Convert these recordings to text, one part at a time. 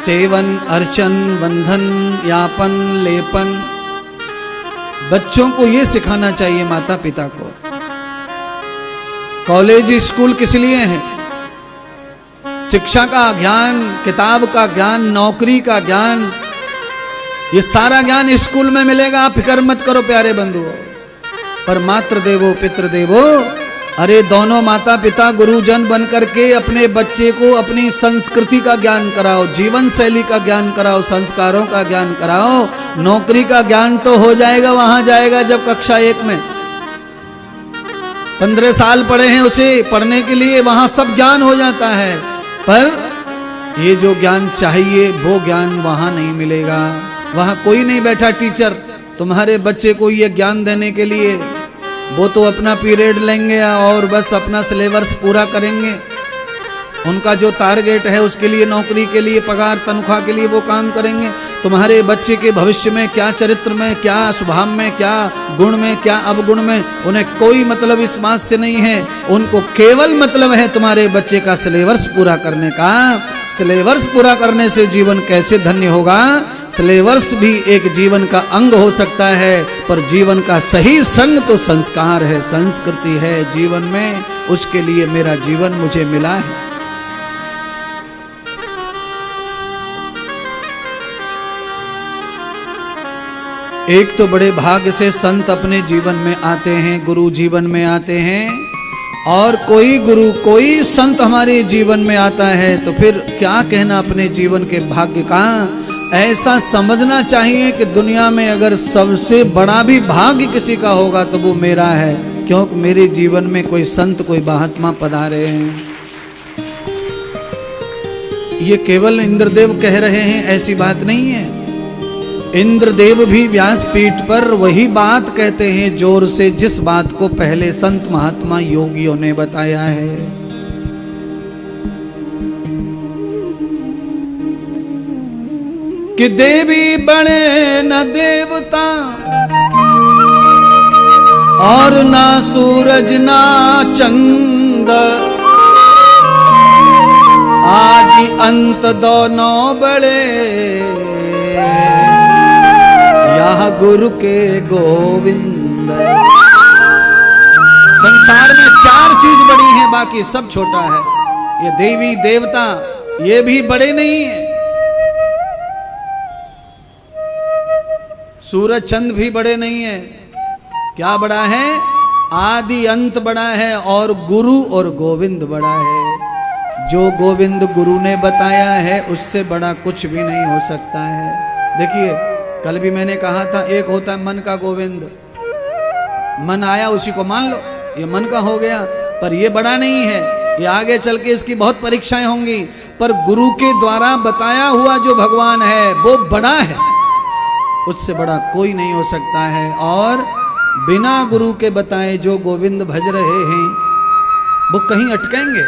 Seven, अर्चन, बंधन, यापन, लेपन, बच्चों को ये सिखाना चाहिए माता पिता को। कॉलेज स्कूल किस लिए है? शिक्षा का ज्ञान, किताब का ज्ञान, नौकरी का ज्ञान, ये सारा ज्ञान स्कूल में मिलेगा। आप फिक्र मत करो प्यारे बंधुओं। पर मातृ देवो पितृ देवो, अरे दोनों माता पिता गुरुजन बन करके अपने बच्चे को अपनी संस्कृति का ज्ञान कराओ, जीवन शैली का ज्ञान कराओ, संस्कारों का ज्ञान कराओ। नौकरी का ज्ञान तो हो जाएगा, वहां जाएगा जब कक्षा 1 में 15 साल पढ़े हैं उसे पढ़ने के लिए, वहां सब ज्ञान हो जाता है। पर ये जो ज्ञान चाहिए वो ज्ञान वहां नहीं मिलेगा। वहां कोई नहीं बैठा टीचर तुम्हारे बच्चे को ये ज्ञान देने के लिए। वो तो अपना पीरियड लेंगे और बस अपना सिलेबस पूरा करेंगे। उनका जो टारगेट है उसके लिए, नौकरी के लिए, पगार तनख्वाह के लिए वो काम करेंगे। तुम्हारे बच्चे के भविष्य में क्या चरित्र में, क्या स्वभाव में, क्या गुण में, क्या अवगुण में, उन्हें कोई मतलब इस बात से नहीं है। उनको केवल मतलब है तुम्हारे बच्चे का सिलेबस पूरा करने का। सिलेबस पूरा करने से जीवन कैसे धन्य होगा? सिलेबस भी एक जीवन का अंग हो सकता है, पर जीवन का सही संग तो संस्कार है, संस्कृति है जीवन में। उसके लिए मेरा जीवन मुझे मिला है। एक तो बड़े भाग्य से संत अपने जीवन में आते हैं, गुरु जीवन में आते हैं, और कोई गुरु कोई संत हमारे जीवन में आता है तो फिर क्या कहना अपने जीवन के भाग्य का। ऐसा समझना चाहिए कि दुनिया में अगर सबसे बड़ा भी भाग्य किसी का होगा तो वो मेरा है, क्योंकि मेरे जीवन में कोई संत, कोई महात्मा पधारे हैं। ये केवल इंद्रदेव कह रहे हैं ऐसी बात नहीं है। इंद्रदेव भी व्यासपीठ पर वही बात कहते हैं जोर से, जिस बात को पहले संत महात्मा योगियों ने बताया है। कि देवी बड़े न देवता और ना सूरज ना चंद, आदि अंत दोनों बड़े, यह गुरु के गोविंद। संसार में 4 चीज बड़ी हैं, बाकी सब छोटा है। ये देवी देवता ये भी बड़े नहीं है, सूरज चंद भी बड़े नहीं है। क्या बड़ा है? आदि अंत बड़ा है, और गुरु और गोविंद बड़ा है। जो गोविंद गुरु ने बताया है उससे बड़ा कुछ भी नहीं हो सकता है। देखिए कल भी मैंने कहा था, एक होता है मन का गोविंद, मन आया उसी को मान लो, ये मन का हो गया, पर ये बड़ा नहीं है। ये आगे चल के इसकी बहुत परीक्षाएं होंगी, पर गुरु के द्वारा बताया हुआ जो भगवान है वो बड़ा है, उससे बड़ा कोई नहीं हो सकता है। और बिना गुरु के बताए जो गोविंद भज रहे हैं वो कहीं अटकेंगे,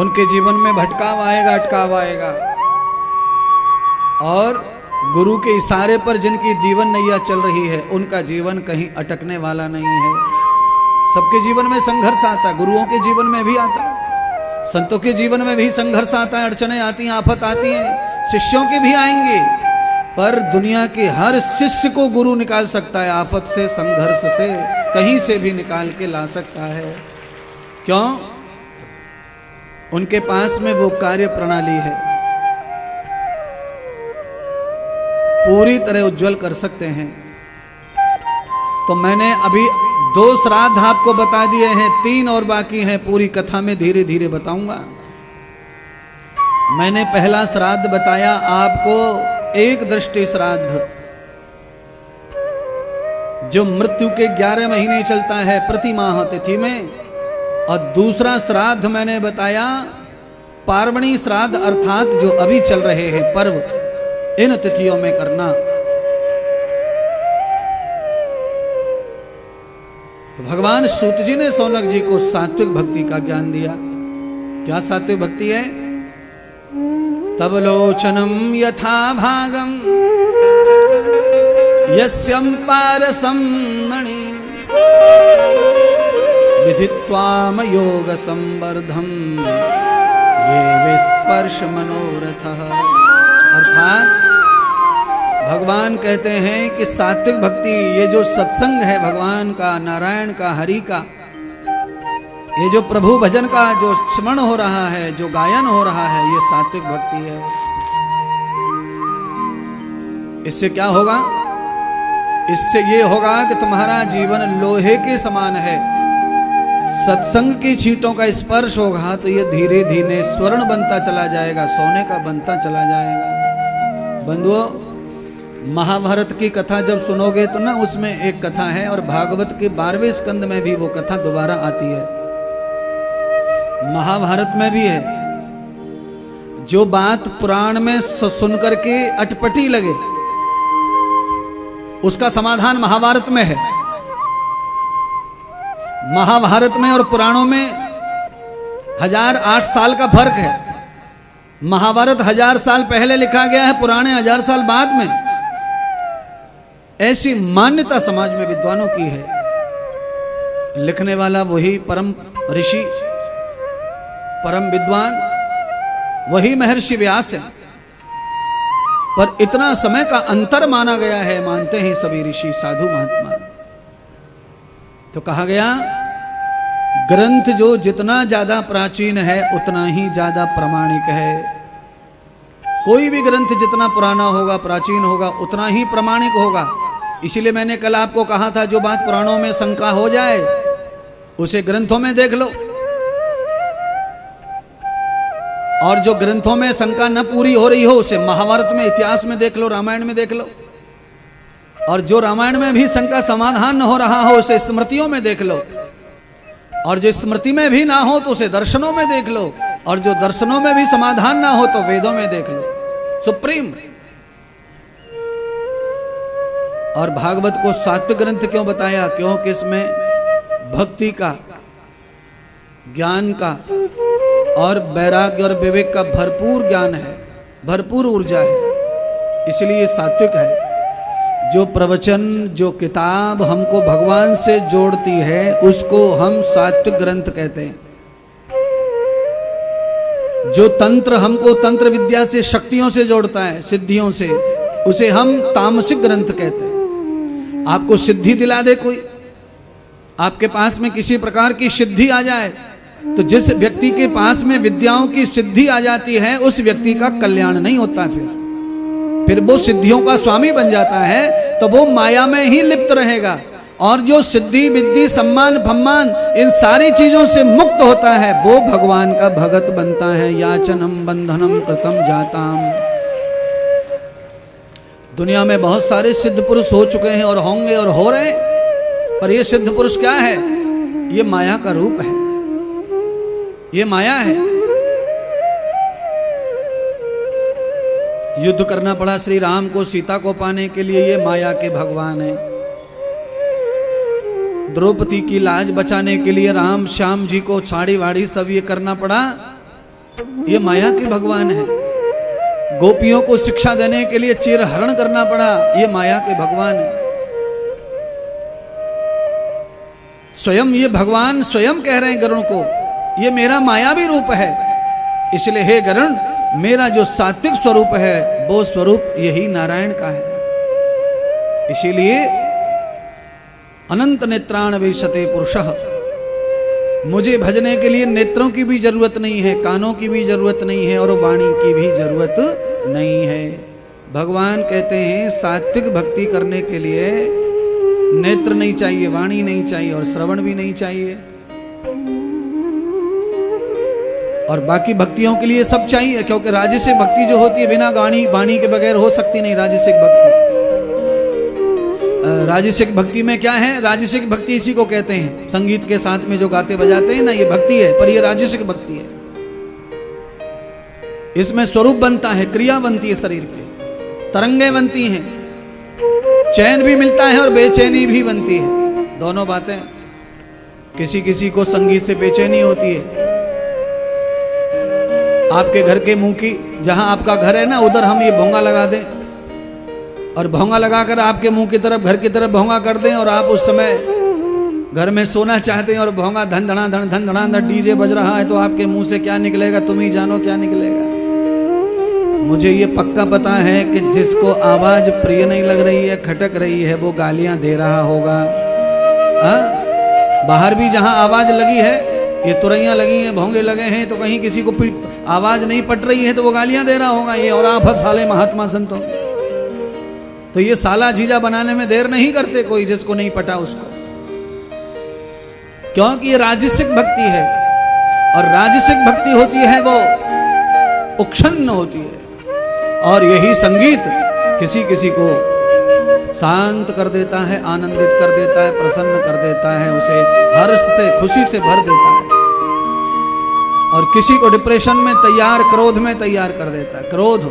उनके जीवन में भटकाव आएगा, अटकाव आएगा। और गुरु के इशारे पर जिनकी जीवन नैया चल रही है उनका जीवन कहीं अटकने वाला नहीं है। सबके जीवन में संघर्ष आता है, गुरुओं के जीवन में भी आता है, संतों के जीवन में भी संघर्ष आता है, अड़चने आती हैं, आफत आती हैं, शिष्यों की भी आएंगी। पर दुनिया के हर शिष्य को गुरु निकाल सकता है, आफत से, संघर्ष से, कहीं से भी निकाल के ला सकता है। क्यों? उनके पास में वो कार्य प्रणाली है, पूरी तरह उज्जवल कर सकते हैं। तो मैंने अभी 2 श्राद्ध आपको बता दिए हैं, 3 और बाकी हैं, पूरी कथा में धीरे धीरे बताऊंगा। मैंने पहला श्राद्ध बताया आपको, एक दृष्टि श्राद्ध, जो मृत्यु के 11 महीने चलता है प्रति माह तिथि में। और दूसरा श्राद्ध मैंने बताया पार्वणी श्राद्ध, अर्थात जो अभी चल रहे हैं पर्व, इन तिथियों में करना। तो भगवान सूत जी ने सौनक जी को सात्विक भक्ति का ज्ञान दिया। क्या सात्विक भक्ति है? तब लोचनम यथा भागम यस्यं पारसं मणि विधित्वाम योग संवर्धम ये विस्पर्श मनोरथः। अर्थात भगवान कहते हैं कि सात्विक भक्ति, ये जो सत्संग है भगवान का, नारायण का, हरि का, ये जो प्रभु भजन का जो स्मरण हो रहा है, जो गायन हो रहा है, ये सात्विक भक्ति है। इससे क्या होगा? इससे ये होगा कि तुम्हारा जीवन लोहे के समान है। सत्संग की छींटों का स्पर्श होगा तो ये धीरे धीरे स्वर्ण बनता चला जाएगा, सोने का बनता चला जाएगा। बंधुओं, महाभारत की कथा जब सुनोगे तो ना, उसमें एक कथा है और भागवत के 12वें स्कंद में भी वो कथा दोबारा आती है, महाभारत में भी है। जो बात पुराण में सुन करके अटपटी लगे, उसका समाधान महाभारत में है। महाभारत में और पुराणों में 1008 साल का फर्क है। महाभारत 1000 साल पहले लिखा गया है, पुराणे 1000 साल बाद में। ऐसी मान्यता समाज में विद्वानों की है। लिखने वाला वही परम ऋषि, परम विद्वान, वही महर्षि व्यास है, पर इतना समय का अंतर माना गया है, मानते हैं सभी ऋषि साधु महात्मा। तो कहा गया ग्रंथ जो जितना ज्यादा प्राचीन है उतना ही ज्यादा प्रामाणिक है। कोई भी ग्रंथ जितना पुराना होगा, प्राचीन होगा, उतना ही प्रामाणिक होगा। इसीलिए मैंने कल आपको कहा था, जो बात पुराणों में शंका हो जाए उसे ग्रंथों में देख लो, और जो ग्रंथों में शंका न पूरी हो रही हो उसे महाभारत में, इतिहास में देख लो, रामायण में देख लो, और जो रामायण में भी शंका समाधान न हो रहा हो उसे स्मृतियों में देख लो, और जो स्मृति में भी ना हो तो उसे दर्शनों में देख लो, और जो दर्शनों में भी समाधान ना हो तो वेदों में देख लो। सुप्रीम। और भागवत को सात्विक ग्रंथ क्यों बताया? क्योंकि इसमें भक्ति का, ज्ञान का और वैराग्य और विवेक का भरपूर ज्ञान है, भरपूर ऊर्जा है, इसलिए सात्विक है। जो प्रवचन, जो किताब हमको भगवान से जोड़ती है उसको हम सात्विक ग्रंथ कहते हैं। जो तंत्र हमको तंत्र विद्या से, शक्तियों से जोड़ता है, सिद्धियों से, उसे हम तामसिक ग्रंथ कहते हैं। आपको सिद्धि दिला दे कोई, आपके पास में किसी प्रकार की सिद्धि आ जाए, तो जिस व्यक्ति के पास में विद्याओं की सिद्धि आ जाती है उस व्यक्ति का कल्याण नहीं होता। फिर वो सिद्धियों का स्वामी बन जाता है तो वो माया में ही लिप्त रहेगा, और जो सिद्धि विद्धि सम्मान फम्मान इन सारी चीजों से मुक्त होता है वो भगवान का भगत बनता है। याचनम बंधनम कृतम जाताम। दुनिया में बहुत सारे सिद्ध पुरुष हो चुके हैं और होंगे और हो रहे, पर ये सिद्ध पुरुष क्या है? ये माया का रूप है, ये माया है। युद्ध करना पड़ा श्री राम को सीता को पाने के लिए, ये माया के भगवान है। द्रौपदी की लाज बचाने के लिए राम श्याम जी को साड़ी वाड़ी सब ये करना पड़ा, ये माया के भगवान है। गोपियों को शिक्षा देने के लिए चीर हरण करना पड़ा, ये माया के भगवान है। स्वयं ये भगवान स्वयं कह रहे हैं गरुण को, ये मेरा मायावी रूप है। इसलिए हे गरुण, मेरा जो सात्विक स्वरूप है वो स्वरूप यही नारायण का है। इसीलिए अनंत नेत्राण विशते पुरुषः, मुझे भजने के लिए नेत्रों की भी जरूरत नहीं है, कानों की भी जरूरत नहीं है और वाणी की भी जरूरत नहीं है। भगवान कहते हैं सात्विक भक्ति करने के लिए नेत्र नहीं चाहिए, वाणी नहीं चाहिए और श्रवण भी नहीं चाहिए, और बाकी भक्तियों के लिए सब चाहिए। क्योंकि राजसिक भक्ति जो होती है बिना वाणी के बगैर हो सकती नहीं। राजसिक भक्ति, राजसिक भक्ति में क्या है? राजसिक भक्ति इसी को कहते हैं, संगीत के साथ में जो गाते बजाते हैं ना, ये भक्ति है, पर ये राजसिक भक्ति है। इसमें स्वरूप बनता है, क्रिया बनती है, शरीर के तरंगे बनती हैं, चैन भी मिलता है और बेचैनी भी बनती है, दोनों बातें। किसी किसी को संगीत से बेचैनी होती है। आपके घर के मुंह की, जहां आपका घर है ना, उधर हम ये भोंगा लगा दें और भोंगा लगाकर आपके मुंह की तरफ, घर की तरफ भोंगा कर दें, और आप उस समय घर में सोना चाहते हैं और भोंगा धन धना धन धन धना धन डीजे बज रहा है तो आपके मुंह से क्या निकलेगा तुम ही जानो क्या निकलेगा। मुझे ये पक्का पता है कि जिसको आवाज प्रिय नहीं लग रही है, खटक रही है, वो गालियां दे रहा होगा। बाहर भी जहां आवाज लगी है, ये तुरैयां लगी हैं, भोंगे लगे हैं, तो कहीं किसी को आवाज नहीं पट रही है तो वो गालियां दे रहा होगा, ये और आफत साले महात्मा संतों। तो ये साला जीजा बनाने में देर नहीं करते कोई, जिसको नहीं पटा उसको, क्योंकि ये राजसिक भक्ति है और राजसिक भक्ति होती है वो उक्षन्न होती है। और यही संगीत किसी किसी को शांत कर देता है, आनंदित कर देता है, प्रसन्न कर देता है, उसे हर्ष से खुशी से भर देता है, और किसी को डिप्रेशन में तैयार, क्रोध में तैयार कर देता है। क्रोध,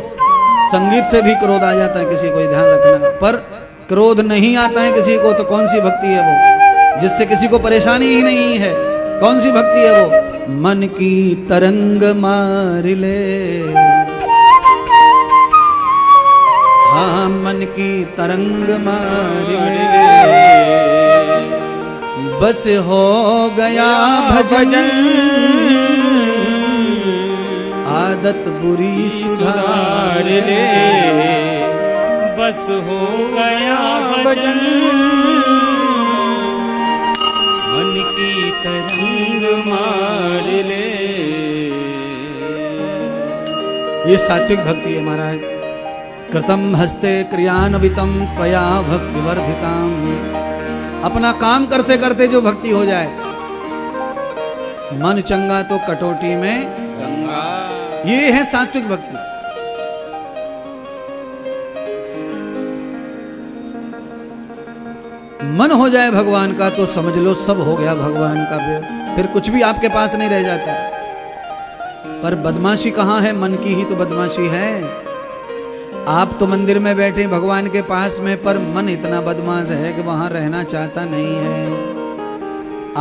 संगीत से भी क्रोध आ जाता है किसी को, ध्यान रखना। पर क्रोध नहीं आता है किसी को तो कौन सी भक्ति है वो, जिससे किसी को परेशानी ही नहीं है? कौन सी भक्ति है वो? मन की तरंग मार ले, हाँ मन की तरंग मार ले, बस हो गया भजन, आदत बुरी सुधार ले, बस हो गया भजन, मन की तरंग मार ले। ये सात्विक भक्ति है महाराज। कृतम हस्ते क्रियान्वितम त्वया भक्ति वर्धिताम, अपना काम करते करते जो भक्ति हो जाए। मन चंगा तो कटोटी में गंगा, ये है सात्विक भक्ति। मन हो जाए भगवान का तो समझ लो सब हो गया भगवान का, फिर कुछ भी आपके पास नहीं रह जाता। पर बदमाशी कहाँ है? मन की ही तो बदमाशी है। आप तो मंदिर में बैठे भगवान के पास में, पर मन इतना बदमाश है कि वहां रहना चाहता नहीं है।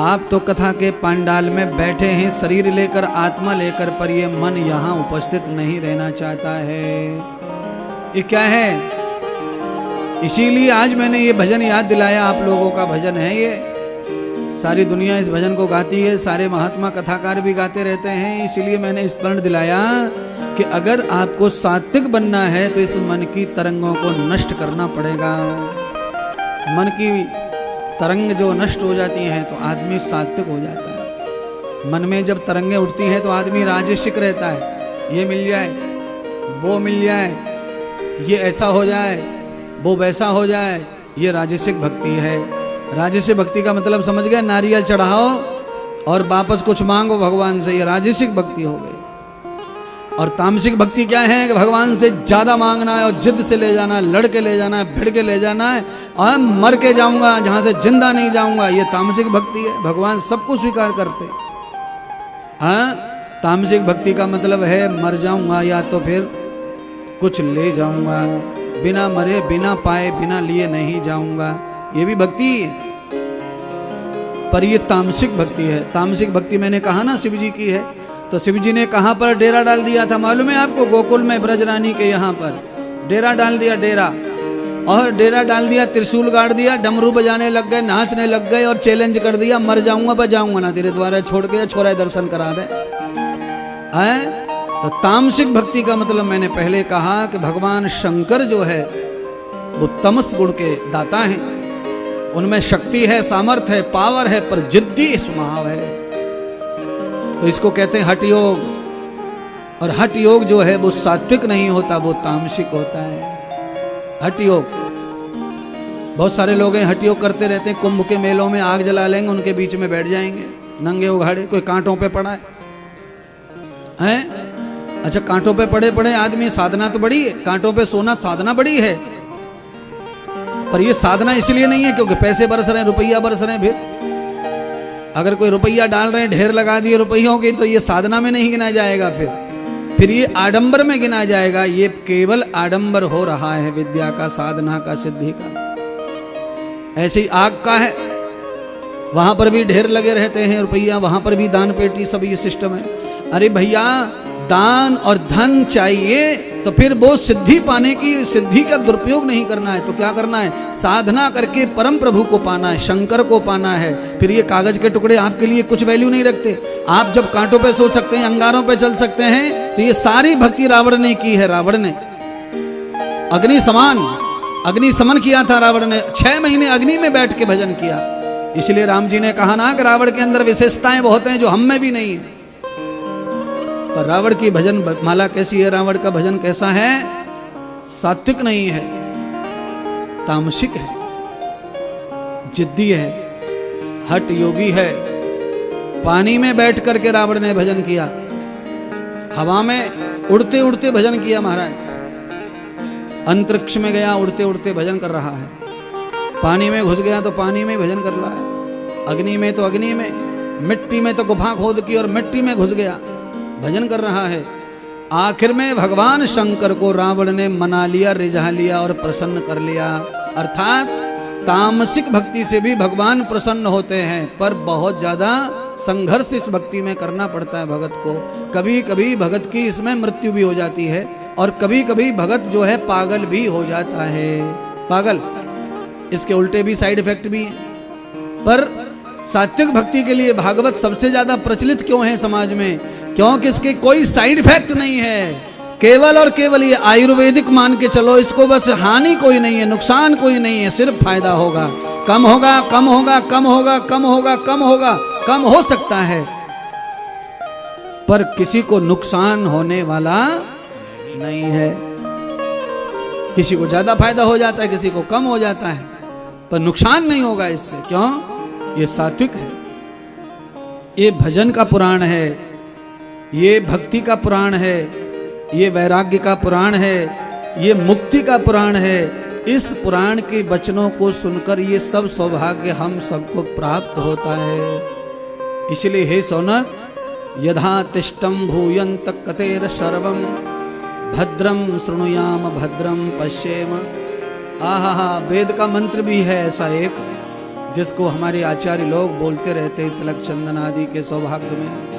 आप तो कथा के पंडाल में बैठे हैं शरीर लेकर, आत्मा लेकर, पर ये मन यहाँ उपस्थित नहीं रहना चाहता है। ये क्या है? इसीलिए आज मैंने ये भजन याद दिलाया। आप लोगों का भजन है ये, सारी दुनिया इस भजन को गाती है, सारे महात्मा कथाकार भी गाते रहते हैं। इसीलिए मैंने स्मरण दिलाया कि अगर आपको सात्विक बनना है तो इस मन की तरंगों को नष्ट करना पड़ेगा। मन की तरंग जो नष्ट हो जाती हैं तो आदमी सात्विक हो जाता है। मन में जब तरंगें उठती हैं तो आदमी राजसिक रहता है। ये मिल जाए, वो मिल जाए, ये ऐसा हो जाए, वो वैसा हो जाए, ये राजसिक भक्ति है। राजसिक भक्ति का मतलब समझ गए? नारियल चढ़ाओ और वापस कुछ मांगो भगवान से, ये राजसिक भक्ति हो गई। और तामसिक भक्ति क्या है? कि भगवान से ज्यादा मांगना है और जिद से ले जाना है, लड़ के ले जाना है, भिड़ के ले जाना है, और मर के जाऊंगा जहां से जिंदा नहीं जाऊंगा। ये तामसिक भक्ति है। भगवान सबको स्वीकार करते। हाँ, तामसिक भक्ति का मतलब है मर जाऊंगा या तो फिर कुछ ले जाऊंगा, बिना मरे, बिना पाए, बिना लिए नहीं जाऊंगा। ये भी भक्ति है, पर ये तामसिक भक्ति है। तामसिक भक्ति मैंने कहा ना शिव जी की है, तो शिव जी ने कहां पर डेरा डाल दिया था मालूम है आपको? गोकुल में ब्रजरानी के यहाँ पर डेरा डाल दिया, डेरा। और डेरा डाल दिया, त्रिशूल गाड़ दिया, डमरू बजाने लग गए, नाचने लग गए और चैलेंज कर दिया, मर जाऊंगा बजाऊंगा ना तेरे द्वारा, छोड़ के छोरा दर्शन करा दे। तो तामसिक भक्ति का मतलब मैंने पहले कहा कि भगवान शंकर जो है वो तमस गुण के दाता हैं। उनमें शक्ति है, सामर्थ्य है, पावर है, पर जिद्दी स्वभाव है। तो इसको कहते हैं हठ योग। और हठ योग जो है वो सात्विक नहीं होता, वो तामसिक होता है। हठ योग, बहुत सारे लोग हैं हठ योग करते रहते हैं। कुंभ के मेलों में आग जला लेंगे, उनके बीच में बैठ जाएंगे नंगे उघाड़े, कोई कांटों पे पड़ा है। अच्छा, कांटों पे पड़े पड़े आदमी, साधना तो बड़ी है, कांटों पे सोना साधना बड़ी है, पर ये साधना इसलिए नहीं है क्योंकि पैसे बरस रहे हैं, रुपया बरस रहे हैं। फिर अगर कोई रुपया डाल रहे हैं, ढेर लगा दिए रुपयों की, तो ये साधना में नहीं गिना जाएगा। फिर ये आडंबर में गिना जाएगा। ये केवल आडंबर हो रहा है विद्या का, साधना का, सिद्धि का। ऐसे ही आग का है, वहां पर भी ढेर लगे रहते हैं रुपया, वहां पर भी दान पेटी, सब ये सिस्टम है। अरे भैया, दान और धन चाहिए तो फिर वो सिद्धि पाने की, सिद्धि का दुरुपयोग नहीं करना है। तो क्या करना है? साधना करके परम प्रभु को पाना है, शंकर को पाना है। फिर ये कागज के टुकड़े आपके लिए कुछ वैल्यू नहीं रखते। आप जब कांटों पे सो सकते हैं, अंगारों पे चल सकते हैं, तो ये सारी भक्ति रावण ने की है। रावण ने अग्नि समन किया था। रावण ने 6 महीने अग्नि में बैठ के भजन किया। इसलिए राम जी ने कहा ना कि रावण के अंदर विशेषताएं बहुत हैं जो हम में भी नहीं है। पर रावण की भजन माला कैसी है? रावण का भजन कैसा है? सात्विक नहीं है, तामसिक है, जिद्दी है, हठ योगी है। पानी में बैठ करके रावण ने भजन किया, हवा में उड़ते उड़ते भजन किया महाराज। अंतरिक्ष में गया, उड़ते उड़ते भजन कर रहा है। पानी में घुस गया तो पानी में भजन कर रहा है। अग्नि में तो अग्नि में, मिट्टी में तो गुफा खोद की और मिट्टी में घुस गया, भजन कर रहा है। आखिर में भगवान शंकर को रावण ने मना लिया, रिझा लिया और प्रसन्न कर लिया। अर्थात तामसिक भक्ति से भी भगवान प्रसन्न होते हैं, पर बहुत ज्यादा संघर्ष इस भक्ति में करना पड़ता है भगत को। कभी कभी भगत की इसमें मृत्यु भी हो जाती है और कभी कभी भगत जो है पागल भी हो जाता है। पागल, इसके उल्टे भी साइड इफेक्ट भी हैं। पर सात्विक भक्ति के लिए भागवत सबसे ज्यादा प्रचलित क्यों है समाज में? क्योंकि इसके कोई साइड इफेक्ट नहीं है। केवल और केवल ये आयुर्वेदिक मान के चलो, इसको बस हानि कोई नहीं है, नुकसान कोई नहीं है, सिर्फ फायदा होगा। कम होगा, कम होगा, कम होगा, कम होगा, कम होगा, कम हो सकता है, पर किसी को नुकसान होने वाला नहीं है। किसी को ज्यादा फायदा हो जाता है, किसी को कम हो जाता है, पर नुकसान नहीं होगा इससे। क्यों? ये सात्विक है, ये भजन का पुराण है, ये भक्ति का पुराण है, ये वैराग्य का पुराण है, ये मुक्ति का पुराण है। इस पुराण के वचनों को सुनकर ये सब सौभाग्य हम सबको प्राप्त होता है। इसलिए हे सौनक, यथा तिष्ठं भूयन्त कतेर सर्वं भद्रं शृणुयाम भद्रं पश्येम। आहा, वेद का मंत्र भी है ऐसा एक, जिसको हमारे आचार्य लोग बोलते रहते तिलक चंदन आदि के सौभाग्य में।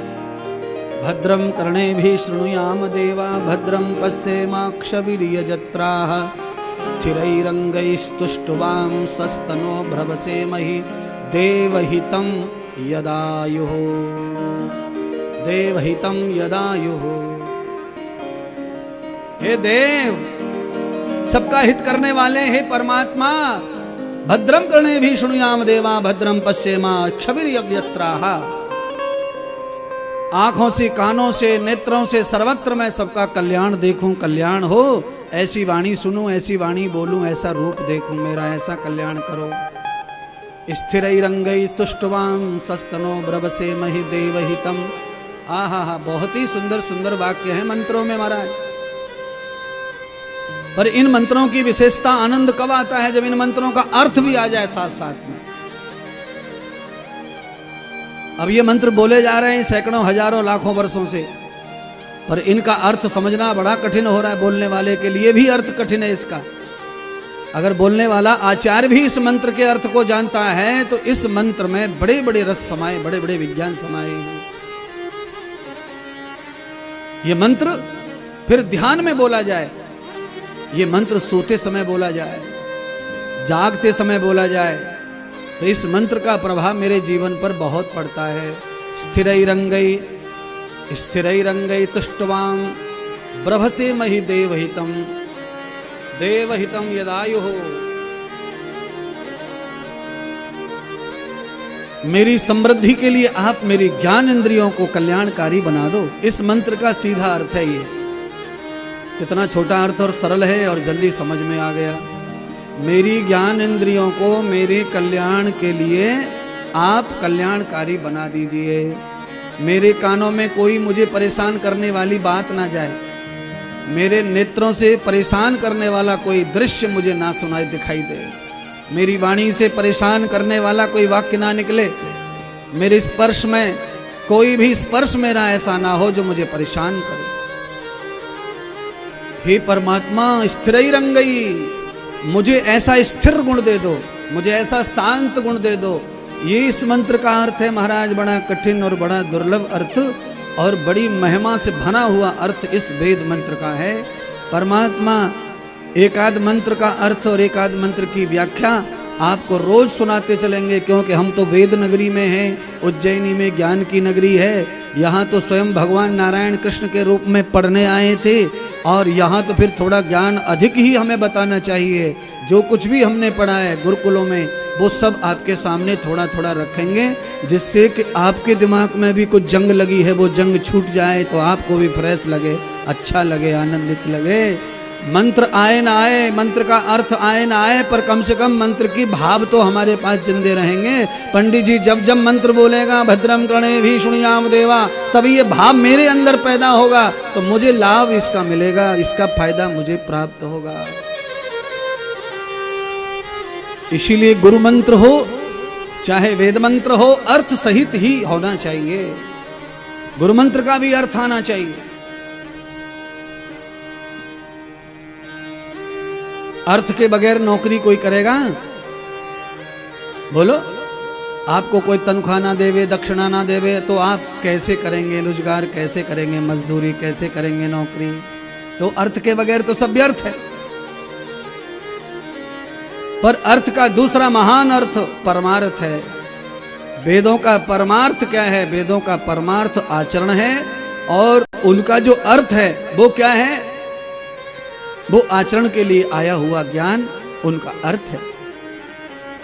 भद्रं कर्णेभिः शृणुयाम देवा भद्रं पश्येमाक्षवीर्यजत्राः स्थिरैरङ्गैस्तुष्टुवां सस्तनो भ्रवसेमहि देवहितं यदायुः। देवहितं यदायुः। हे देव, सबका हित करने वाले हे परमात्मा, भद्रम कर्णेभिः शृणुयाम देवा भद्रम पश्येमाक्षवीर्यजत्राः। आंखों से, कानों से, नेत्रों से, सर्वत्र मैं सबका कल्याण देखूं, कल्याण हो, ऐसी वाणी सुनूं, ऐसी वाणी बोलूं, ऐसा रूप देखूं, मेरा ऐसा कल्याण करो। स्थिरैरंगै तुष्टवां सस्तनो ब्रवसेमहि देवहितम। आहा, बहुत ही सुंदर सुंदर वाक्य है मंत्रों में महाराज। पर इन मंत्रों की विशेषता, आनंद कब आता है? जब इन मंत्रों का अर्थ भी आ जाए साथ साथ में। अब ये मंत्र बोले जा रहे हैं सैकड़ों, हजारों, लाखों वर्षों से, पर इनका अर्थ समझना बड़ा कठिन हो रहा है। बोलने वाले के लिए भी अर्थ कठिन है इसका। अगर बोलने वाला आचार्य भी इस मंत्र के अर्थ को जानता है तो इस मंत्र में बड़े बड़े रस समाये, बड़े बड़े विज्ञान समाये हैं। ये मंत्र फिर ध्यान में बोला जाए, ये मंत्र सोते समय बोला जाए, जागते समय बोला जाए, तो इस मंत्र का प्रभाव मेरे जीवन पर बहुत पड़ता है। स्थिरैरंगै तुष्टवां ब्रभसेमहि देवहितं। देवहितं यदायुः। मेरी समृद्धि के लिए आप मेरी ज्ञान इंद्रियों को कल्याणकारी बना दो। इस मंत्र का सीधा अर्थ है ये। कितना छोटा अर्थ और सरल है और जल्दी समझ में आ गया। मेरी ज्ञान इंद्रियों को मेरे कल्याण के लिए आप कल्याणकारी बना दीजिए। मेरे कानों में कोई मुझे परेशान करने वाली बात ना जाए, मेरे नेत्रों से परेशान करने वाला कोई दृश्य मुझे ना सुनाई दिखाई दे, मेरी वाणी से परेशान करने वाला कोई वाक्य ना निकले, मेरे स्पर्श में कोई भी स्पर्श मेरा ऐसा ना हो जो मुझे परेशान करे। हे परमात्मा, स्थिरैरंगै, मुझे ऐसा स्थिर गुण दे दो, मुझे ऐसा शांत गुण दे दो। ये इस मंत्र का अर्थ है महाराज। बड़ा कठिन और बड़ा दुर्लभ अर्थ और बड़ी महिमा से भरा हुआ अर्थ इस वेद मंत्र का है। परमात्मा एकाद मंत्र का अर्थ और एकाद मंत्र की व्याख्या आपको रोज सुनाते चलेंगे, क्योंकि हम तो वेद नगरी में हैं, उज्जैनी में ज्ञान की नगरी है। यहाँ तो स्वयं भगवान नारायण कृष्ण के रूप में पढ़ने आए थे, और यहाँ तो फिर थोड़ा ज्ञान अधिक ही हमें बताना चाहिए। जो कुछ भी हमने पढ़ा है गुरुकुलों में वो सब आपके सामने थोड़ा थोड़ा रखेंगे, जिससे कि आपके दिमाग में भी कुछ जंग लगी है वो जंग छूट जाए, तो आपको भी फ्रेश लगे, अच्छा लगे, आनंदित लगे। मंत्र आए ना आए, मंत्र का अर्थ आए ना आए, पर कम से कम मंत्र की भाव तो हमारे पास जिंदे रहेंगे। पंडित जी जब जब मंत्र बोलेगा भद्रम कर्णे भी शुणियाम देवा, तभी ये भाव मेरे अंदर पैदा होगा, तो मुझे लाभ इसका मिलेगा, इसका फायदा मुझे प्राप्त होगा। इसीलिए गुरु मंत्र हो चाहे वेद मंत्र हो, अर्थ सहित ही होना चाहिए। गुरु मंत्र का भी अर्थ आना चाहिए। अर्थ के बगैर नौकरी कोई करेगा? बोलो, आपको कोई तनख्वाह ना देवे, दक्षिणा ना देवे, तो आप कैसे करेंगे रोजगार, कैसे करेंगे मजदूरी, कैसे करेंगे नौकरी? तो अर्थ के बगैर तो सब व्यर्थ है। पर अर्थ का दूसरा महान अर्थ परमार्थ है। वेदों का परमार्थ क्या है? वेदों का परमार्थ आचरण है, और उनका जो अर्थ है वो क्या है? वो आचरण के लिए आया हुआ ज्ञान उनका अर्थ है।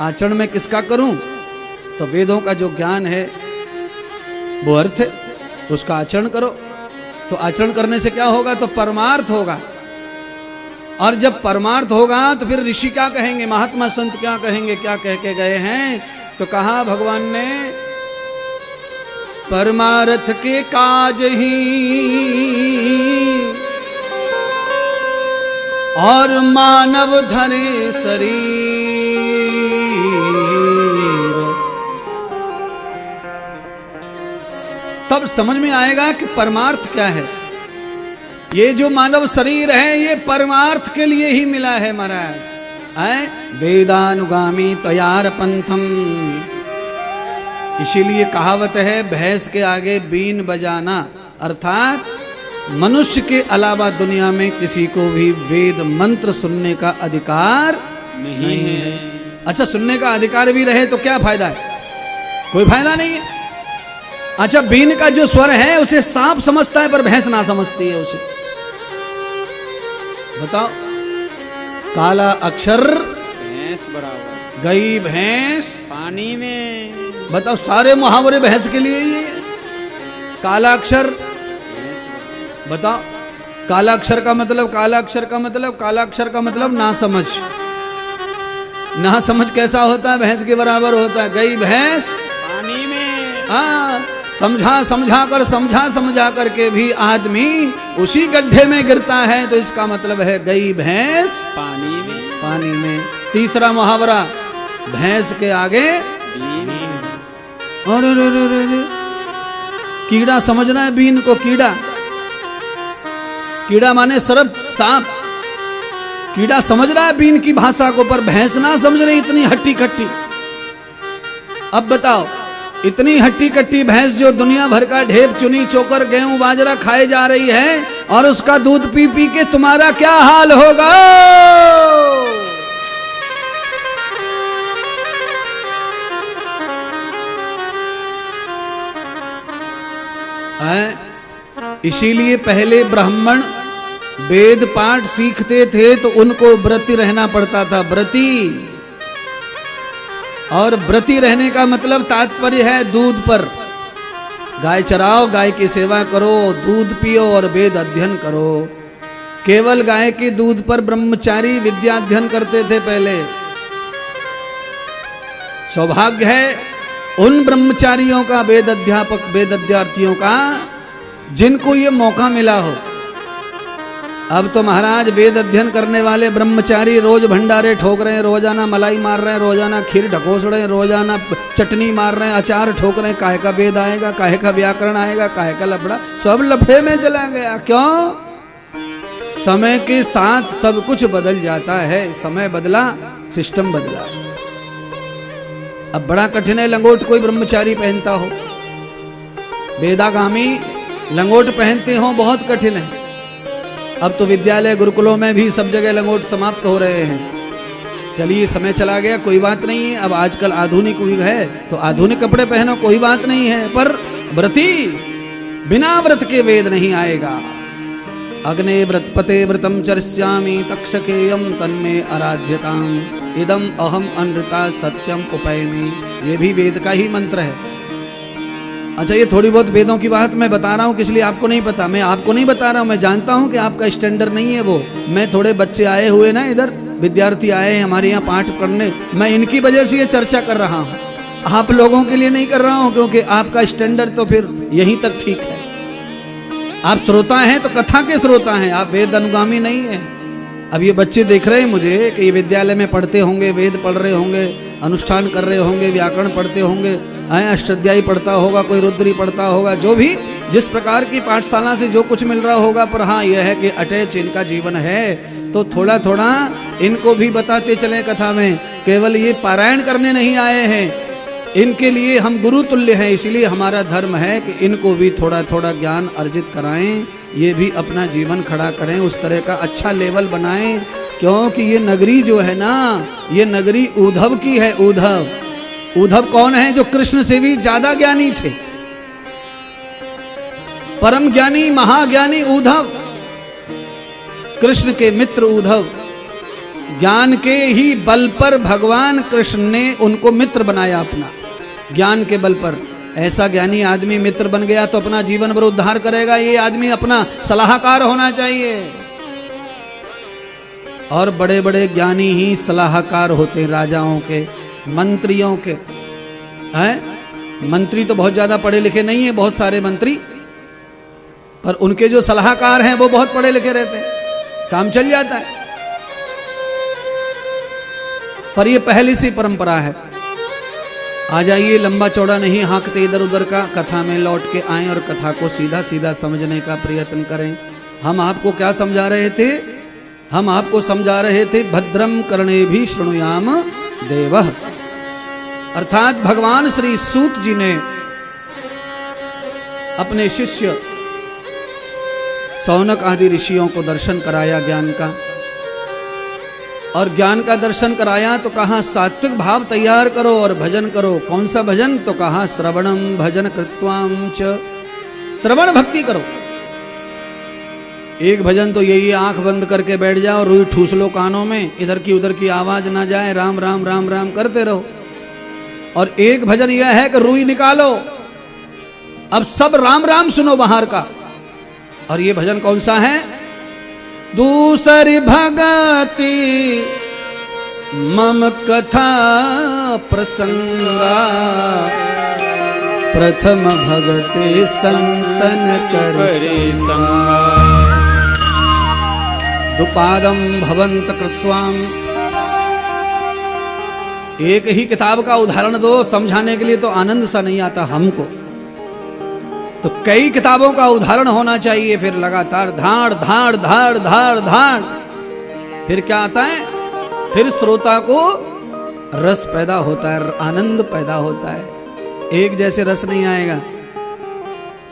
आचरण में किसका करूं? तो वेदों का जो ज्ञान है वो अर्थ है, उसका आचरण करो। तो आचरण करने से क्या होगा? तो परमार्थ होगा। और जब परमार्थ होगा तो फिर ऋषि क्या कहेंगे, महात्मा संत क्या कहेंगे? क्या कह के गए हैं? तो कहा भगवान ने, परमार्थ के काज ही और मानव धरे शरीर। तब समझ में आएगा कि परमार्थ क्या है। ये जो मानव शरीर है ये परमार्थ के लिए ही मिला है महाराज। वेदानुगामी तैयार पंथम, इसीलिए कहावत है भैंस के आगे बीन बजाना, अर्थात मनुष्य के अलावा दुनिया में किसी को भी वेद मंत्र सुनने का अधिकार नहीं है। अच्छा, सुनने का अधिकार भी रहे तो क्या फायदा है? कोई फायदा नहीं है। अच्छा, बीन का जो स्वर है उसे सांप समझता है पर भैंस ना समझती है उसे। बताओ, काला अक्षर भैंस बराबर, गई भैंस पानी में। बताओ, सारे मुहावरे भैंस के लिए ही है। काला अक्षर, बताओ, काला अक्षर का मतलब, काला अक्षर का मतलब, काला अक्षर का मतलब ना समझ। ना समझ कैसा होता है? भैंस के बराबर होता है। गई भैंस पानी में। हाँ, समझा करके भी आदमी उसी गड्ढे में गिरता है, तो इसका मतलब है गई भैंस पानी में। पानी में। तीसरा मुहावरा, भैंस के आगे और कीड़ा समझना है बीन को। कीड़ा, कीड़ा माने सर्प, सांप। कीड़ा समझ रहा है बीन की भाषा को, पर भैंस ना समझ रही, इतनी हट्टी कट्टी। अब बताओ, इतनी हट्टी कट्टी भैंस जो दुनिया भर का ढेप चुनी चोकर गेहूं बाजरा खाए जा रही है, और उसका दूध पी पी के तुम्हारा क्या हाल होगा? इसीलिए पहले ब्राह्मण वेद पाठ सीखते थे तो उनको व्रती रहना पड़ता था। व्रती, और व्रती रहने का मतलब तात्पर्य है दूध पर। गाय चराओ, गाय की सेवा करो, दूध पियो और वेद अध्ययन करो। केवल गाय के दूध पर ब्रह्मचारी विद्या अध्ययन करते थे पहले। सौभाग्य है उन ब्रह्मचारियों का, वेद अध्यापक, वेद अध्यार्थियों का, जिनको ये मौका मिला हो। अब तो महाराज वेद अध्ययन करने वाले ब्रह्मचारी रोज भंडारे ठोक रहे हैं, रोजाना मलाई मार रहे हैं, रोजाना खीर ढकोस रहे हैं, रोजाना चटनी मार रहे हैं, अचार ठोक रहे हैं। काहे का वेद आएगा, काहे का व्याकरण आएगा, काहे का लफड़ा? सब लफड़े में चला गया। क्यों? समय के साथ सब कुछ बदल जाता है। समय बदला, सिस्टम बदला। अब बड़ा कठिन है लंगोट कोई ब्रह्मचारी पहनता हो। वेदागामी लंगोट पहनते हो, बहुत कठिन है। अब तो विद्यालय गुरुकुलों में भी सब जगह लंगोट समाप्त हो रहे हैं। चलिए समय चला गया, कोई बात नहीं है। अब आजकल आधुनिक युग है तो आधुनिक कपड़े पहनो, कोई बात नहीं है। पर व्रती बिना व्रत के वेद नहीं आएगा। अग्ने व्रतपते व्रतम चर्स्यामि तक्षकेयम तन्मे आराध्यताम इदम अहम अनृता सत्यम उपैमि। ये भी वेद का ही मंत्र है। अच्छा, ये थोड़ी बहुत वेदों की बात मैं बता रहा हूँ, किस लिए आपको नहीं पता। मैं आपको नहीं बता रहा हूँ, मैं जानता हूँ कि आपका स्टैंडर्ड नहीं है वो। मैं थोड़े बच्चे आए हुए ना, इधर विद्यार्थी आए हैं हमारे यहाँ पाठ पढ़ने, मैं इनकी वजह से ये चर्चा कर रहा हूँ। आप लोगों के लिए नहीं कर रहा हूँ, क्योंकि आपका स्टैंडर्ड तो फिर यहीं तक ठीक है। आप श्रोता हैं तो कथा के श्रोता हैं, आप वेद अनुगामी नहीं है। अब ये बच्चे देख रहे हैं मुझे कि ये विद्यालय में पढ़ते होंगे, वेद पढ़ रहे होंगे, अनुष्ठान कर रहे होंगे, व्याकरण पढ़ते होंगे, अष्टाध्यायी पढ़ता होगा, कोई रुद्री पढ़ता होगा, जो भी जिस प्रकार की पाठशाला से जो कुछ मिल रहा होगा। पर हाँ, यह है कि अटैच इनका जीवन है, तो थोड़ा थोड़ा इनको भी बताते चले कथा में। केवल ये पारायण करने नहीं आए हैं, इनके लिए हम गुरु तुल्य हैं। इसलिए हमारा धर्म है कि इनको भी थोड़ा थोड़ा ज्ञान अर्जित कराएं, ये भी अपना जीवन खड़ा करें, उस तरह का अच्छा लेवल बनाएं। क्योंकि ये नगरी जो है ना, ये नगरी उद्धव की है। उद्धव उद्धव कौन है? जो कृष्ण से भी ज्यादा ज्ञानी थे, परम ज्ञानी महाज्ञानी उद्धव, कृष्ण के मित्र उद्धव। ज्ञान के ही बल पर भगवान कृष्ण ने उनको मित्र बनाया अपना, ज्ञान के बल पर। ऐसा ज्ञानी आदमी मित्र बन गया तो अपना जीवन भर उद्धार करेगा। ये आदमी अपना सलाहकार होना चाहिए। और बड़े बड़े ज्ञानी ही सलाहकार होते हैं, राजाओं के, मंत्रियों के। हैं? मंत्री तो बहुत ज्यादा पढ़े लिखे नहीं है, बहुत सारे मंत्री, पर उनके जो सलाहकार हैं वो बहुत पढ़े लिखे रहते हैं, काम चल जाता है। पर ये पहली सी परंपरा है। आ जाइए, लंबा चौड़ा नहीं हाँकते इधर उधर का, कथा में लौट के आएं और कथा को सीधा सीधा समझने का प्रयत्न करें। हम आपको क्या समझा रहे थे? हम आपको समझा रहे थे भद्रम कर्णेभिः शृणुयाम देवः। अर्थात भगवान श्री सूत जी ने अपने शिष्य सौनक आदि ऋषियों को दर्शन कराया ज्ञान का, और ज्ञान का दर्शन कराया तो कहा सात्विक भाव तैयार करो और भजन करो। कौन सा भजन? तो कहा श्रवणम भजन कृत्वाम च, श्रवण भक्ति करो। एक भजन तो यही, आंख बंद करके बैठ जाओ, रुई ठूस लो कानों में, इधर की उधर की आवाज ना जाए, राम राम राम राम करते रहो। और एक भजन यह है कि रुई निकालो, अब सब राम राम सुनो बाहर का। और ये भजन कौन सा है? दूसरी भगति मम कथा प्रसंगा, प्रथम भगति संतन करे संगा, दुपादम भवंत कृत्वाम। एक ही किताब का उदाहरण दो समझाने के लिए तो आनंद सा नहीं आता हमको, तो कई किताबों का उदाहरण होना चाहिए। फिर लगातार धाड़ धाड़ धाड़ धाड़ धाड़, फिर क्या आता है? फिर श्रोता को रस पैदा होता है, आनंद पैदा होता है। एक जैसे रस नहीं आएगा।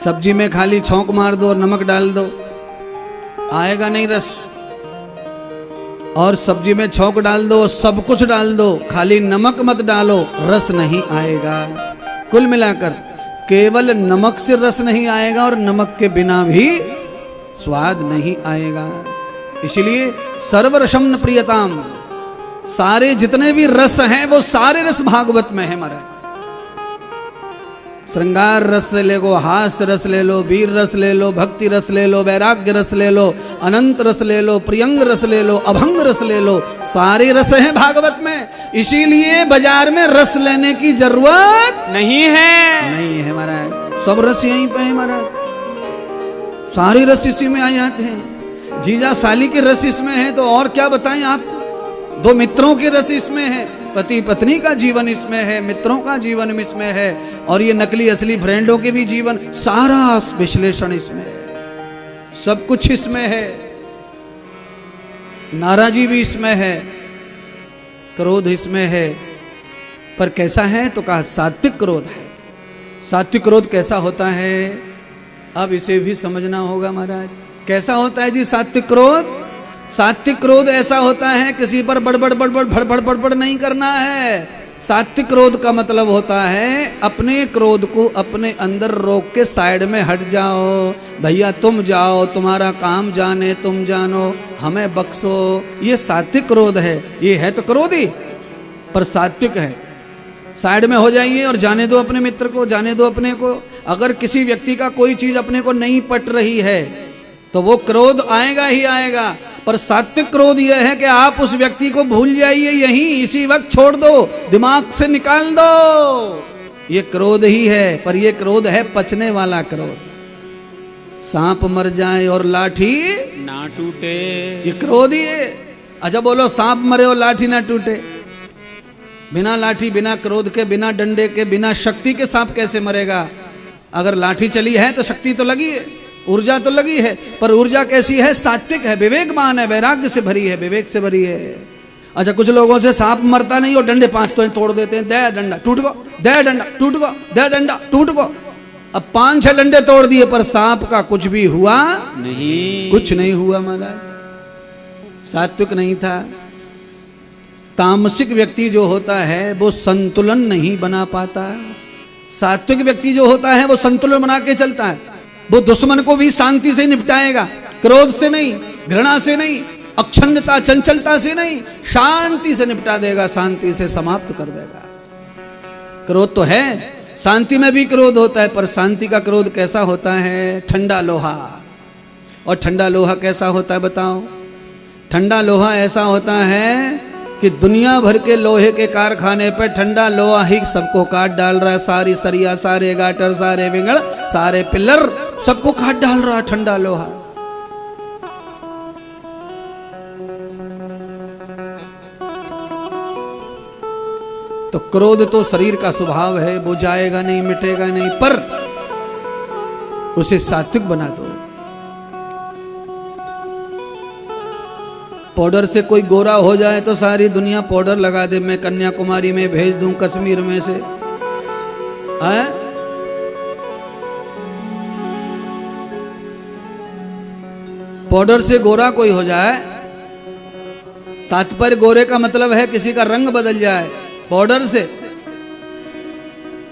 सब्जी में खाली छौंक मार दो और नमक डाल दो, आएगा नहीं रस। और सब्जी में छौंक डाल दो, सब कुछ डाल दो, खाली नमक मत डालो, रस नहीं आएगा। कुल मिलाकर केवल नमक से रस नहीं आएगा और नमक के बिना भी स्वाद नहीं आएगा। इसलिए सर्वरसम न प्रियताम, सारे जितने भी रस हैं वो सारे रस भागवत में है महाराज। श्रृंगार रस से ले लो, हास्य रस ले लो, वीर रस ले लो, भक्ति रस ले लो, वैराग्य रस ले लो, अनंत रस ले लो, प्रियंग रस ले लो, अभंग रस ले लो, सारे रस हैं भागवत में। इसीलिए बाजार में रस लेने की जरूरत नहीं है, नहीं है महाराज। सब रस यहीं पे है महाराज, सारे रस इसी में आ जाते हैं। जीजा साली के रस इसमें है तो और क्या बताएं आप। दो मित्रों के रस इसमें है, पति पत्नी का जीवन इसमें है, मित्रों का जीवन इसमें है, और ये नकली असली फ्रेंडों के भी जीवन, सारा विश्लेषण इसमें है। सब कुछ इसमें है। नाराजी भी इसमें है, क्रोध इसमें है। पर कैसा है? तो कहा सात्विक क्रोध है। सात्विक क्रोध कैसा होता है? अब इसे भी समझना होगा महाराज। कैसा होता है जी सात्विक क्रोध? सात्विक क्रोध ऐसा होता है किसी पर बड़बड़ बड़बड़ भड़बड़ बड़बड़ नहीं करना है। सात्विक क्रोध का मतलब होता है अपने क्रोध को अपने अंदर रोक के साइड में हट जाओ। भैया तुम जाओ, तुम्हारा काम जाने, तुम जानो, हमें बख्शो। ये सात्विक क्रोध है। ये है तो क्रोधी पर सात्विक है। साइड में हो जाइए और जाने दो अपने मित्र को, जाने दो अपने को। अगर किसी व्यक्ति का कोई चीज अपने को नहीं पट रही है तो वो क्रोध आएगा ही आएगा। पर सात्विक क्रोध यह है कि आप उस व्यक्ति को भूल जाइए, यहीं इसी वक्त छोड़ दो, दिमाग से निकाल दो। ये क्रोध ही है, पर ये क्रोध है पचने वाला क्रोध। सांप मर जाए और लाठी ना टूटे, ये क्रोध ही है। अच्छा बोलो, सांप मरे और लाठी ना टूटे? बिना लाठी, बिना क्रोध के, बिना डंडे के, बिना शक्ति के सांप कैसे मरेगा? अगर लाठी चली है तो शक्ति तो लगी है, ऊर्जा तो लगी है। पर ऊर्जा कैसी है? सात्विक है, विवेकमान है, वैराग्य से भरी है, विवेक से भरी है। अच्छा कुछ लोगों से सांप मरता नहीं और डंडे 5 तो तोड़ देते हैं। दे डंडा टूट गो, दे डंडा टूट गो, दे डंडा टूट गो। अब 5-6 डंडे तोड़ दिए पर सांप का कुछ भी हुआ नहीं, कुछ नहीं हुआ महाराज। सात्विक नहीं था। तामसिक व्यक्ति जो होता है वो संतुलन नहीं बना पाता। सात्विक व्यक्ति जो होता है वो संतुलन बना के चलता है। वो दुश्मन को भी शांति से निपटाएगा, क्रोध से नहीं, घृणा से नहीं, अक्षण्णता चंचलता से नहीं, शांति से निपटा देगा, शांति से समाप्त कर देगा। क्रोध तो है, शांति में भी क्रोध होता है, पर शांति का क्रोध कैसा होता है? ठंडा लोहा। और ठंडा लोहा कैसा होता है बताओ? ठंडा लोहा ऐसा होता है कि दुनिया भर के लोहे के कारखाने पर ठंडा लोहा ही सबको काट डाल रहा है। सारी सरिया, सारे गाटर, सारे विंगड़, सारे पिलर, सबको काट डाल रहा है ठंडा लोहा। तो क्रोध तो शरीर का स्वभाव है, वो जाएगा नहीं, मिटेगा नहीं, पर उसे सात्विक बना दो। पाउडर से कोई गोरा हो जाए तो सारी दुनिया पाउडर लगा दे। मैं कन्याकुमारी में भेज दूं, कश्मीर में से है? पाउडर से गोरा कोई हो जाए, तात्पर्य गोरे का मतलब है किसी का रंग बदल जाए पाउडर से,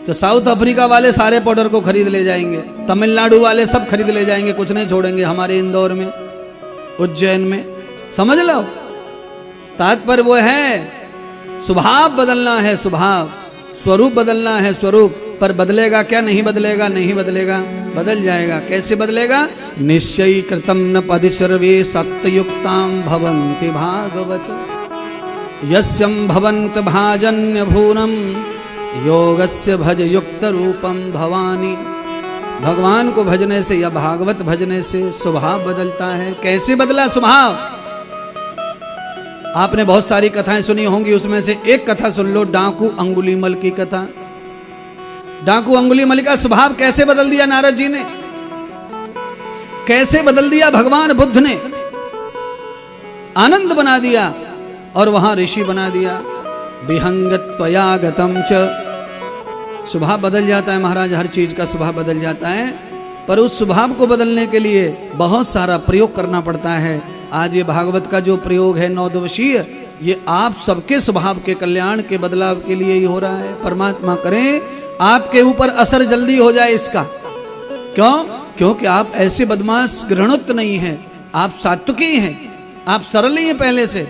तो साउथ अफ्रीका वाले सारे पाउडर को खरीद ले जाएंगे, तमिलनाडु वाले सब खरीद ले जाएंगे, कुछ नहीं छोड़ेंगे। हमारे इंदौर में, उज्जैन में, समझ लो। तात्पर्य वो है स्वभाव बदलना है, स्वभाव, स्वरूप बदलना है, स्वरूप। पर बदलेगा क्या? नहीं बदलेगा, नहीं बदलेगा, बदल जाएगा। कैसे बदलेगा? निश्चय कृतम न पदि सर्वे सत्ययुक्ताम भवन्ति भागवत यस्यम भवन्त भाजन्य भूनम योगस्य भज युक्त रूपम भवानी। भगवान को भजने से या भागवत भजने से स्वभाव बदलता है। कैसे बदला स्वभाव? आपने बहुत सारी कथाएं सुनी होंगी, उसमें से एक कथा सुन लो, डाकू अंगुलीमल की कथा। डाकू अंगुलीमल का स्वभाव कैसे बदल दिया नारद जी ने, कैसे बदल दिया भगवान बुद्ध ने। आनंद बना दिया और वहां ऋषि बना दिया। विहंगत्वयागतम च, स्वभाव बदल जाता है महाराज, हर चीज का स्वभाव बदल जाता है। पर उस स्वभाव को बदलने के लिए बहुत सारा प्रयोग करना पड़ता है। आज ये भागवत का जो प्रयोग है 9 दिवसीय, ये आप सबके स्वभाव के कल्याण के बदलाव के लिए ही हो रहा है। परमात्मा करें आपके ऊपर असर जल्दी हो जाए इसका। क्यों? क्योंकि आप ऐसे बदमाश घृणोक्त नहीं हैं, आप सात्विकी हैं, आप सरल ही हैं पहले से।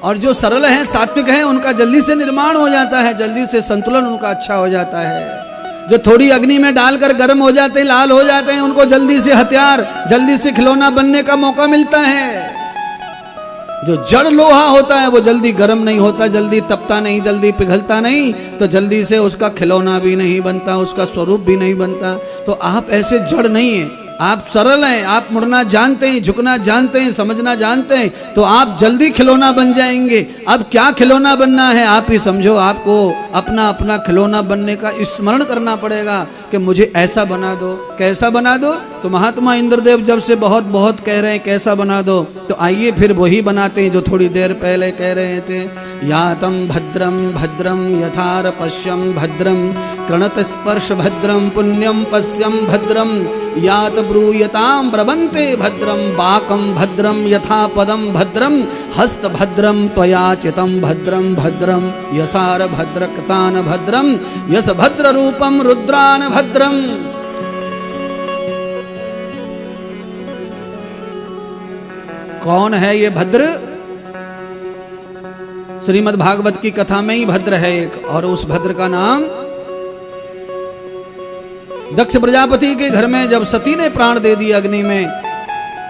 और जो सरल हैं, सात्विक हैं, उनका जल्दी से निर्माण हो जाता है, जल्दी से संतुलन उनका अच्छा हो जाता है। जो थोड़ी अग्नि में डालकर गर्म हो जाते हैं, लाल हो जाते हैं, उनको जल्दी से हथियार, जल्दी से खिलौना बनने का मौका मिलता है। जो जड़ लोहा होता है वो जल्दी गर्म नहीं होता, जल्दी तपता नहीं, जल्दी पिघलता नहीं, तो जल्दी से उसका खिलौना भी नहीं बनता, उसका स्वरूप भी नहीं बनता। तो आप ऐसे जड़ नहीं हैं, आप सरल हैं, आप मुड़ना जानते हैं, झुकना जानते हैं, समझना जानते हैं, तो आप जल्दी खिलौना बन जाएंगे। अब क्या खिलौना बनना है आप ही समझो। आपको अपना अपना खिलौना बनने का स्मरण करना पड़ेगा कि मुझे ऐसा बना दो। कैसा बना दो? तो महात्मा इंद्रदेव जब से बहुत बहुत कह रहे हैं कैसा बना दो, तो आइए फिर वही बनाते हैं जो थोड़ी देर पहले कह रहे थे। यातं भद्रं भद्रं यथार्पश्यं भद्रं कृणतस्पर्श भद्रं पुण्यं पश्यं भद्रं यात ब्रूयतां ब्रवन्ते भद्रं बाकं भद्रं यथा पदं भद्रं हस्त भद्रं त्वयाचितं भद्रं भद्रं यसार भद्रकृतान भद्रं यस भद्र रूपं रुद्रान भद्रं। कौन है ये भद्र? श्रीमद् भागवत की कथा में ही भद्र है एक, और उस भद्र का नाम दक्ष प्रजापति के घर में जब सती ने प्राण दे दिए अग्नि में,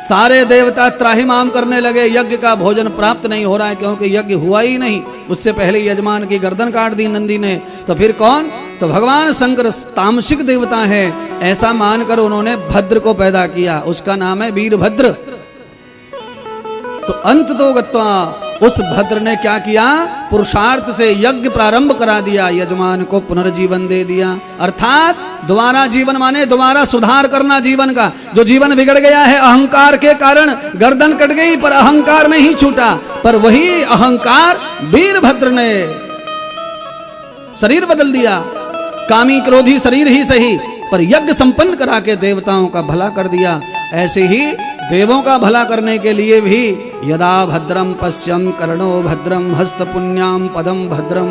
सारे देवता त्राहिमाम करने लगे, यज्ञ का भोजन प्राप्त नहीं हो रहा है क्योंकि यज्ञ हुआ ही नहीं, उससे पहले यजमान की गर्दन काट दी नंदी ने। तो फिर कौन? तो भगवान शंकर तामसिक देवता है, ऐसा मानकर उन्होंने भद्र को पैदा किया, उसका नाम है वीरभद्र। तो अंत तो गत्वा उस भद्र ने क्या किया? पुरुषार्थ से यज्ञ प्रारंभ करा दिया, यजमान को पुनर्जीवन दे दिया। अर्थात दोबारा जीवन माने दोबारा सुधार करना जीवन का। जो जीवन बिगड़ गया है अहंकार के कारण, गर्दन कट गई पर अहंकार नहीं छूटा, पर वही अहंकार वीरभद्र ने शरीर बदल दिया, कामी क्रोधी शरीर ही सही पर यज्ञ संपन्न करा के देवताओं का भला कर दिया। ऐसे ही देवों का भला करने के लिए भी यदा भद्रम पश्यम कर्णो भद्रम हस्त पुण्याम पदम भद्रम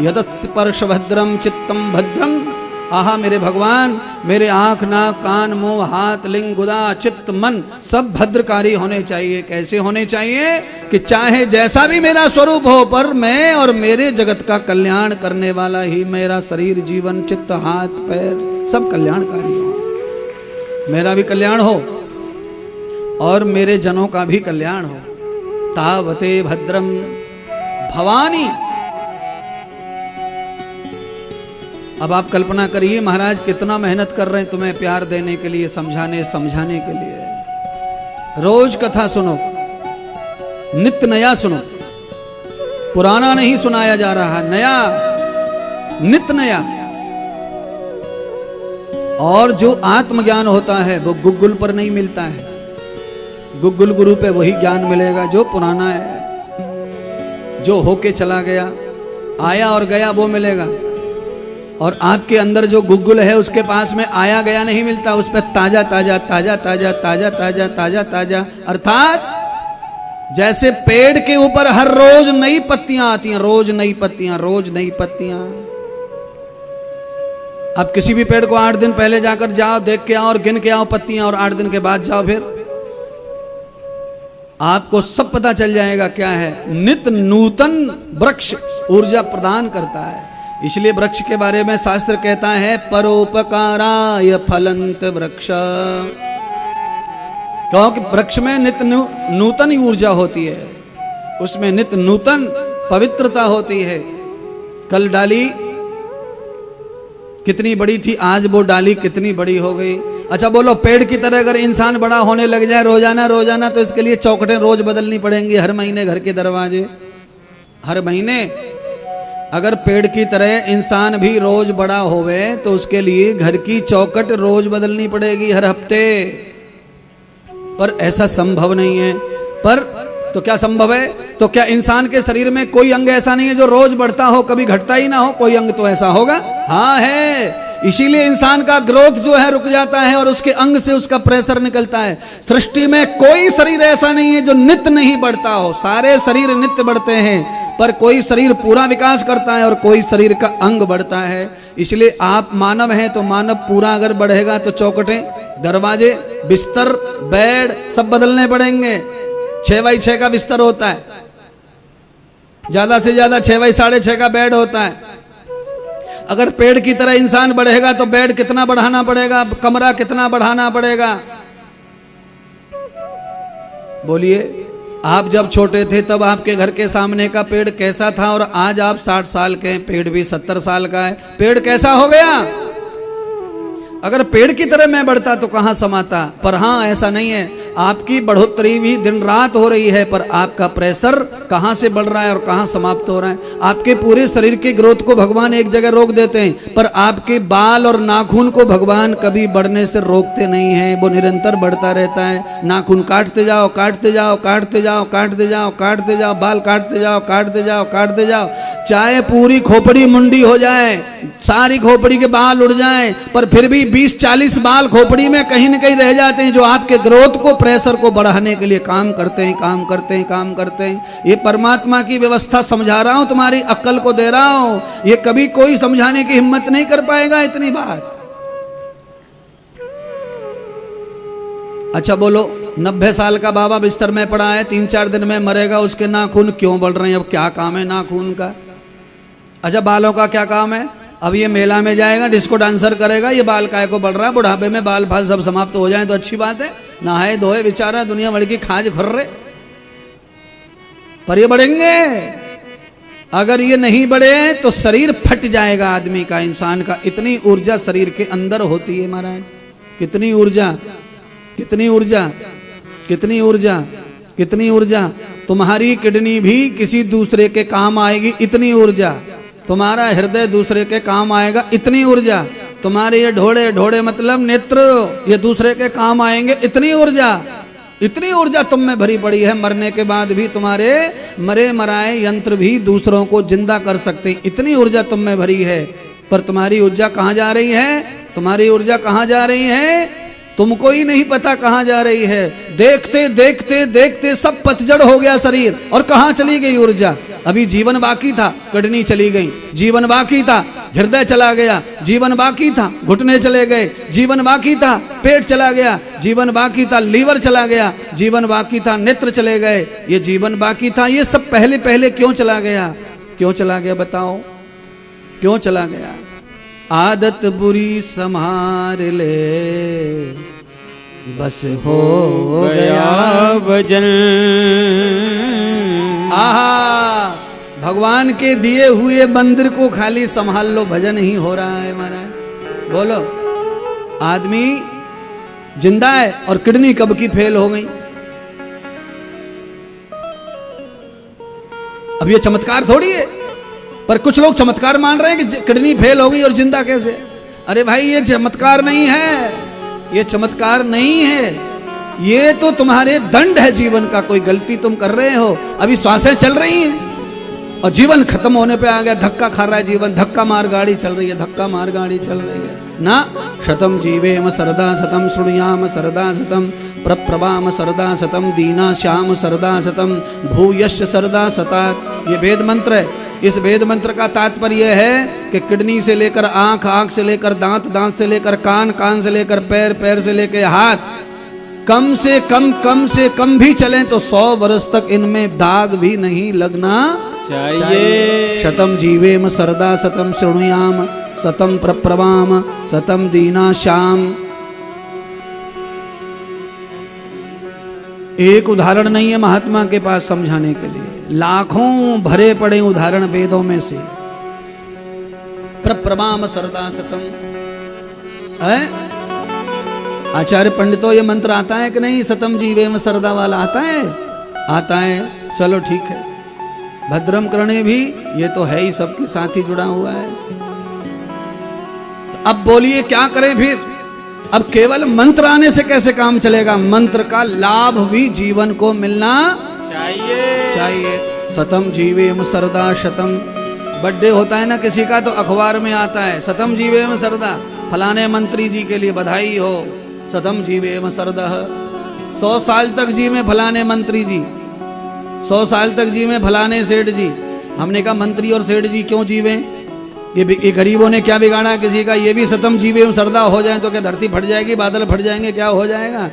यदस्पर्श भद्रम चित्तम भद्रम। आहा मेरे भगवान, मेरे आंख नाक कान मुंह हाथ लिंग गुदा चित्त मन सब भद्रकारी होने चाहिए। कैसे होने चाहिए? कि चाहे जैसा भी मेरा स्वरूप हो पर मैं और मेरे जगत का कल्याण करने वाला ही मेरा शरीर जीवन चित्त हाथ पैर सब कल्याणकारी हो, मेरा भी कल्याण हो और मेरे जनों का भी कल्याण हो। तावते भद्रम भवानी। अब आप कल्पना करिए महाराज कितना मेहनत कर रहे हैं तुम्हें प्यार देने के लिए, समझाने समझाने के लिए। रोज कथा सुनो, नित्य नया सुनो, पुराना नहीं सुनाया जा रहा, नया नित्य नया। और जो आत्मज्ञान होता है वो गुग्गुल पर नहीं मिलता है, गुग्गुल गुरु पे वही ज्ञान मिलेगा जो पुराना है, जो होके चला गया, आया और गया वो मिलेगा। और आपके अंदर जो गुग्गुल है उसके पास में आया गया नहीं मिलता, उस पर ताजा ताजा ताजा ताजा ताजा ताजा ताजा ताजा। अर्थात जैसे पेड़ के ऊपर हर रोज नई पत्तियां आती हैं, रोज नई पत्तियां, रोज नई पत्तियां। अब किसी भी पेड़ को 8 दिन पहले जाकर जाओ, देख के आओ और गिन के आओ पत्तियां, और 8 दिन के बाद जाओ, फिर आपको सब पता चल जाएगा क्या है। नित्य नूतन वृक्ष ऊर्जा प्रदान करता है। इसलिए वृक्ष के बारे में शास्त्र कहता है परोपकाराय फलंत वृक्ष, क्योंकि वृक्ष में नित्य नूतन ऊर्जा होती है, उसमें नित्य नूतन पवित्रता होती है। कल डाली कितनी बड़ी थी, आज वो डाली कितनी बड़ी हो गई। अच्छा बोलो, पेड़ की तरह अगर इंसान बड़ा होने लग जाए रोजाना रोजाना, तो इसके लिए चौखटें रोज बदलनी पड़ेंगी, हर महीने घर के दरवाजे, हर महीने। अगर पेड़ की तरह इंसान भी रोज बड़ा होवे तो उसके लिए घर की चौखट रोज बदलनी पड़ेगी, हर हफ्ते। पर ऐसा संभव नहीं है। पर तो क्या संभव है? तो क्या इंसान के शरीर में कोई अंग ऐसा नहीं है जो रोज बढ़ता हो, कभी घटता ही ना हो? कोई अंग तो ऐसा होगा, हाँ है। इसीलिए इंसान का ग्रोथ जो है रुक जाता है और उसके अंग से उसका प्रेशर निकलता है। सृष्टि में कोई शरीर ऐसा नहीं है जो नित्य नहीं बढ़ता हो, सारे शरीर नित्य बढ़ते हैं, पर कोई शरीर पूरा विकास करता है और कोई शरीर का अंग बढ़ता है। इसलिए आप मानव हैं तो मानव पूरा अगर बढ़ेगा तो चौखटें, दरवाजे, बिस्तर, बेड सब बदलने पड़ेंगे। 6x6 का बिस्तर होता है, ज्यादा से ज्यादा 6x6.5 का बेड होता है। अगर पेड़ की तरह इंसान बढ़ेगा तो बेड कितना बढ़ाना पड़ेगा, कमरा कितना बढ़ाना पड़ेगा? बोलिए, आप जब छोटे थे तब आपके घर के सामने का पेड़ कैसा था, और आज आप 60 साल के हैं, पेड़ भी 70 साल का है, पेड़ कैसा हो गया? अगर पेड़ की तरह मैं बढ़ता तो कहां समाता। पर हां, ऐसा नहीं है। आपकी बढ़ोतरी भी दिन रात हो रही है, पर आपका प्रेशर कहां से बढ़ रहा है और कहां समाप्त हो रहा है। आपके पूरे शरीर के ग्रोथ को भगवान एक जगह रोक देते हैं, पर आपके बाल और नाखून को भगवान कभी बढ़ने से रोकते नहीं है, वो निरंतर बढ़ता रहता है। नाखून काटते जाओ, काटते जाओ, काटते जाओ, काटते जाओ, काटते जाओ, बाल काटते जाओ, काटते जाओ, काटते जाओ, चाहे पूरी खोपड़ी मुंडी हो जाए, सारी खोपड़ी के बाल उड़ जाएं, पर फिर भी 20-40 बाल खोपड़ी में कहीं न कहीं रह जाते हैं, जो आपके ग्रोथ को, प्रेशर को बढ़ाने के लिए काम करते हैं, काम करते हैं, काम करते हैं। ये परमात्मा की व्यवस्था समझा रहा हूं, तुम्हारी अक्ल को दे रहा हूं, ये कभी कोई समझाने की हिम्मत नहीं कर पाएगा इतनी बात। अच्छा बोलो, 90 साल का बाबा बिस्तर में पड़ा है, 3-4 दिन में मरेगा, उसके नाखून क्यों बढ़ रहे हैं? अब क्या काम है नाखून का? अच्छा बालों का क्या काम है? अब ये मेला में जाएगा, डिस्को डांसर करेगा, ये बाल काय को बढ़ रहा है? बुढ़ापे में बाल फाल सब समाप्त हो जाए तो अच्छी बात है, नहाए धोए बेचारा, दुनिया भर की खाज खुर्रे, पर ये बढ़ेंगे। अगर ये नहीं बढ़े तो शरीर फट जाएगा आदमी का, इंसान का। इतनी ऊर्जा शरीर के अंदर होती है महाराज, कितनी ऊर्जा, कितनी ऊर्जा, कितनी ऊर्जा, कितनी ऊर्जा। तुम्हारी किडनी भी किसी दूसरे के काम आएगी, इतनी ऊर्जा। तुम्हारा हृदय दूसरे के काम आएगा, इतनी ऊर्जा। तुम्हारे ये ढोड़े, ढोड़े मतलब नेत्र, ये दूसरे के काम आएंगे, इतनी ऊर्जा। इतनी ऊर्जा तुम में भरी पड़ी है, मरने के बाद भी तुम्हारे मरे मराए यंत्र भी दूसरों को जिंदा कर सकते हैं, इतनी ऊर्जा तुम में भरी है। पर तुम्हारी ऊर्जा कहाँ जा रही है? तुम्हारी ऊर्जा कहाँ जा रही है? तुमको ही नहीं पता कहां जा रही है। देखते देखते देखते सब पतझड़ हो गया शरीर, और कहां चली गई ऊर्जा? अभी जीवन बाकी था, किडनी चली गई, जीवन बाकी था, हृदय चला गया, जीवन बाकी था, घुटने चले गए, जीवन बाकी था, पेट चला गया, जीवन बाकी था, लीवर चला गया, जीवन बाकी था, नेत्र चले गए, ये जीवन बाकी था। ये सब पहले पहले क्यों चला गया? क्यों चला गया बताओ, क्यों चला गया? आदत बुरी संभार ले, बस हो गया भजन। आहा, भगवान के दिए हुए मंदिर को खाली संभाल लो, भजन ही हो रहा है महाराज। बोलो, आदमी जिंदा है और किडनी कब की फेल हो गई। अब ये चमत्कार थोड़ी है, पर कुछ लोग चमत्कार मान रहे हैं कि किडनी फेल हो गई और जिंदा कैसे? अरे भाई ये चमत्कार नहीं है, ये चमत्कार नहीं है, ये तो तुम्हारे दंड है जीवन का। कोई गलती तुम कर रहे हो, अभी श्वासें चल रही हैं और जीवन खत्म होने पे आ गया, धक्का खा रहा है जीवन, धक्का मार गाड़ी चल रही है, धक्का मार गाड़ी चल रही है ना। शतम जीवेम सरदा शतम शृणुयाम सरदा शतम प्रप्रभाम सरदा शतम दीना श्याम सरदा शतम भूयश्च सरदा सतात। ये वेद मंत्र है। इस वेद मंत्र का तात्पर्य है कि किडनी से लेकर आंख, आंख से लेकर दांत, दांत से लेकर कान, कान से लेकर पैर, पैर से लेकर हाथ, कम से कम भी चलें तो 100 वर्ष तक इनमें दाग भी नहीं लगना चाहिए। शतम जीवेम सरदा शतम शृणुयाम शतम प्रप्रभाम शतम दीना श्याम। एक उदाहरण नहीं है महात्मा के पास समझाने के लिए, लाखों भरे पड़े उदाहरण वेदों में से। प्रप्रभाम सरदा शतम है। आचार्य पंडितों, ये मंत्र आता है कि नहीं? शतम जीवेम सरदा वाला आता है? आता है, चलो ठीक है। भद्रम करणे भी ये तो है ही, सबके साथ ही जुड़ा हुआ है। तो अब बोलिए क्या करें फिर? अब केवल मंत्र आने से कैसे काम चलेगा? मंत्र का लाभ भी जीवन को मिलना चाहिए। शतम जीवेम सरदा शतम। बर्थडे होता है ना किसी का तो अखबार में आता है, शतम जीवेम सरदा, फलाने मंत्री जी के लिए बधाई हो, शतम जीवेम सरदा। 100 साल तक जी में फलाने मंत्री जी, 100 साल तक जी में फलाने सेठ जी। हमने कहा मंत्री और सेठ जी क्यों जीवे? ये गरीबों ने क्या बिगाड़ा किसी का? ये भी शतम जीवेम सरदा हो जाए तो क्या धरती फट जाएगी, बादल फट जाएंगे, क्या हो जाएगा?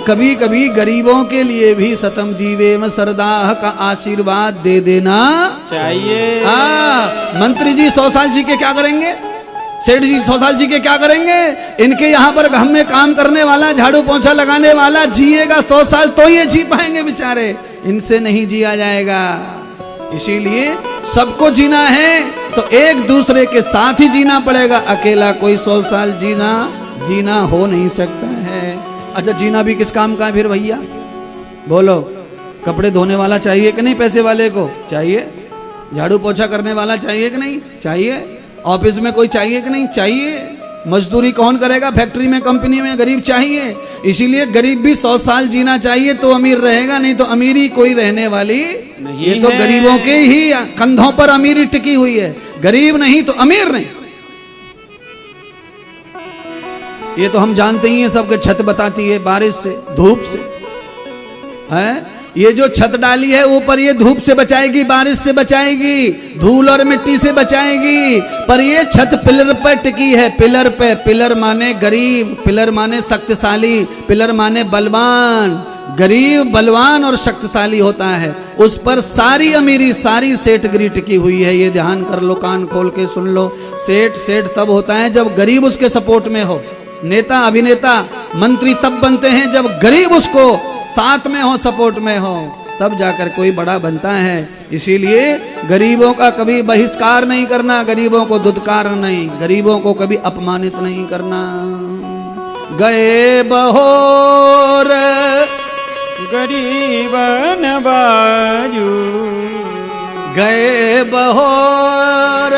कभी कभी गरीबों के लिए भी शतम जीवेम सरदा का आशीर्वाद दे देना चाहिए। मंत्री जी 100 साल जी के क्या करेंगे? सेठ जी 100 साल जी के क्या करेंगे? इनके यहाँ पर घर में काम करने वाला, झाड़ू पोंछा लगाने वाला जिएगा 100 साल तो ये जी पाएंगे बेचारे, इनसे नहीं जिया जाएगा। इसीलिए सबको जीना है तो एक दूसरे के साथ ही जीना पड़ेगा। अकेला कोई 100 साल जीना हो नहीं सकता है। अच्छा जीना भी किस काम का है फिर भैया? बोलो, कपड़े धोने वाला चाहिए कि नहीं? पैसे वाले को चाहिए। झाड़ू पोछा करने वाला चाहिए कि नहीं? चाहिए। ऑफिस में कोई चाहिए कि नहीं? चाहिए। मजदूरी कौन करेगा? फैक्ट्री में, कंपनी में गरीब चाहिए। इसीलिए गरीब भी 100 साल जीना चाहिए तो अमीर रहेगा, नहीं तो अमीरी कोई रहने वाली नहीं। ये तो गरीबों के ही कंधों पर अमीरी टिकी हुई है। गरीब नहीं तो अमीर नहीं। ये तो हम जानते ही हैं, सबके छत बताती है बारिश से, धूप से है। ये जो छत डाली है ऊपर, ये धूप से बचाएगी, बारिश से बचाएगी, धूल और मिट्टी से बचाएगी। पर ये छत पिलर पर टिकी है, पिलर पे। पिलर माने गरीब, पिलर माने शक्तिशाली, पिलर माने बलवान। गरीब, बलवान और शक्तिशाली होता है, उस पर सारी अमीरी, सारी सेठगिरी टिकी हुई है। ये ध्यान कर लो, कान खोल के सुन लो। सेठ तब होता है जब गरीब उसके सपोर्ट में हो। नेता, अभिनेता, मंत्री तब बनते हैं जब गरीब उसको साथ में हो, सपोर्ट में हो, तब जाकर कोई बड़ा बनता है। इसीलिए गरीबों का कभी बहिष्कार नहीं करना, गरीबों को दुत्कार नहीं, गरीबों को कभी अपमानित नहीं करना। गए बहोर गरीब नवाजू, गए बहोर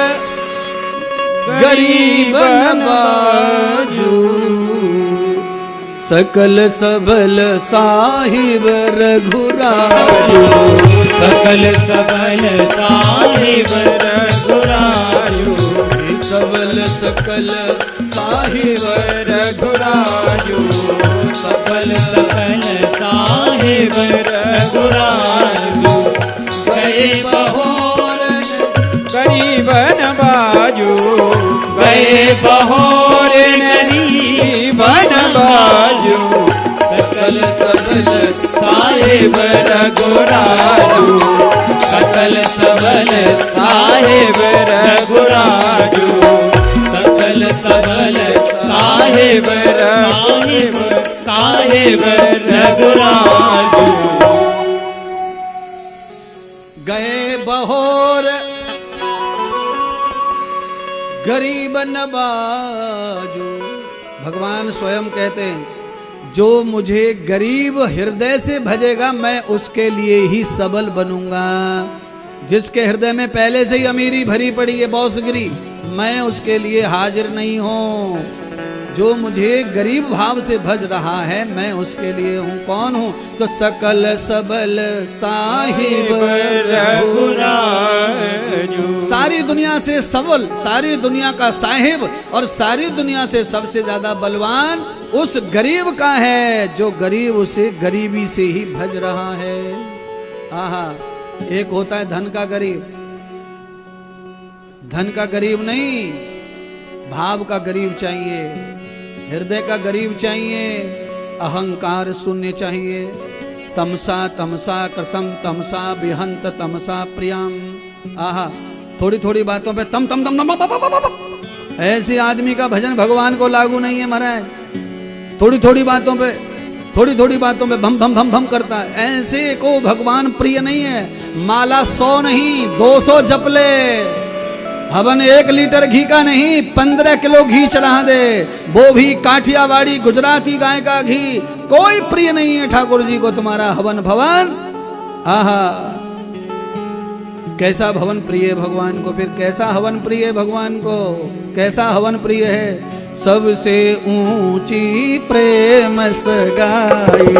गरीब नवाजू, सकल सबल साहिब रघुराजू, सकल सबल साहिब रघुराजू, सबल सकल साहिब रघुराजू, सकल सकल साहिब रघुराजू। गए बहोर गरीब नवाजू, गए बहोर गरीब नवाजू, सकल सबल साहिब रघुराजू, सकल सबल साहिब रघुराजू, सकल सबल साहिब साहिब रघुराजू। गए बहोर गरीब नवाजू। भगवान स्वयं कहते हैं, जो मुझे गरीब हृदय से भजेगा मैं उसके लिए ही सबल बनूंगा। जिसके हृदय में पहले से ही अमीरी भरी पड़ी है, बॉसगिरी, मैं उसके लिए हाजिर नहीं हूं। जो मुझे गरीब भाव से भज रहा है मैं उसके लिए हूं। कौन हूं? तो सकल सबल साहिब रघुराजू, सारी दुनिया से सबल, सारी दुनिया का साहिब और सारी दुनिया से सबसे ज्यादा बलवान उस गरीब का है जो गरीब उसे गरीबी से ही भज रहा है। आहा, एक होता है धन का गरीब, धन का गरीब नहीं, भाव का गरीब चाहिए, हृदय का गरीब चाहिए, अहंकार शून्य चाहिए। तमसा तमसा कृतम तमसा विहंत तमसा प्रियम। आहा, थोड़ी थोड़ी बातों पे तम तम तम तम, ऐसे आदमी का भजन भगवान को लागू नहीं है महाराज। थोड़ी थोड़ी बातों पे, थोड़ी थोड़ी बातों पे भम भम भम भम करता है, ऐसे को भगवान प्रिय नहीं है। माला 100 नहीं 200 जप ले, हवन 1 लीटर घी का नहीं 15 किलो घी चढ़ा दे, वो भी काठियावाड़ी गुजराती गाय का घी। कोई प्रिय नहीं है ठाकुर जी को तुम्हारा हवन भवन। आहा, कैसा भवन प्रिय है भगवान को, फिर कैसा हवन प्रिय है भगवान को, कैसा हवन प्रिय है। सबसे ऊंची प्रेम सगाई,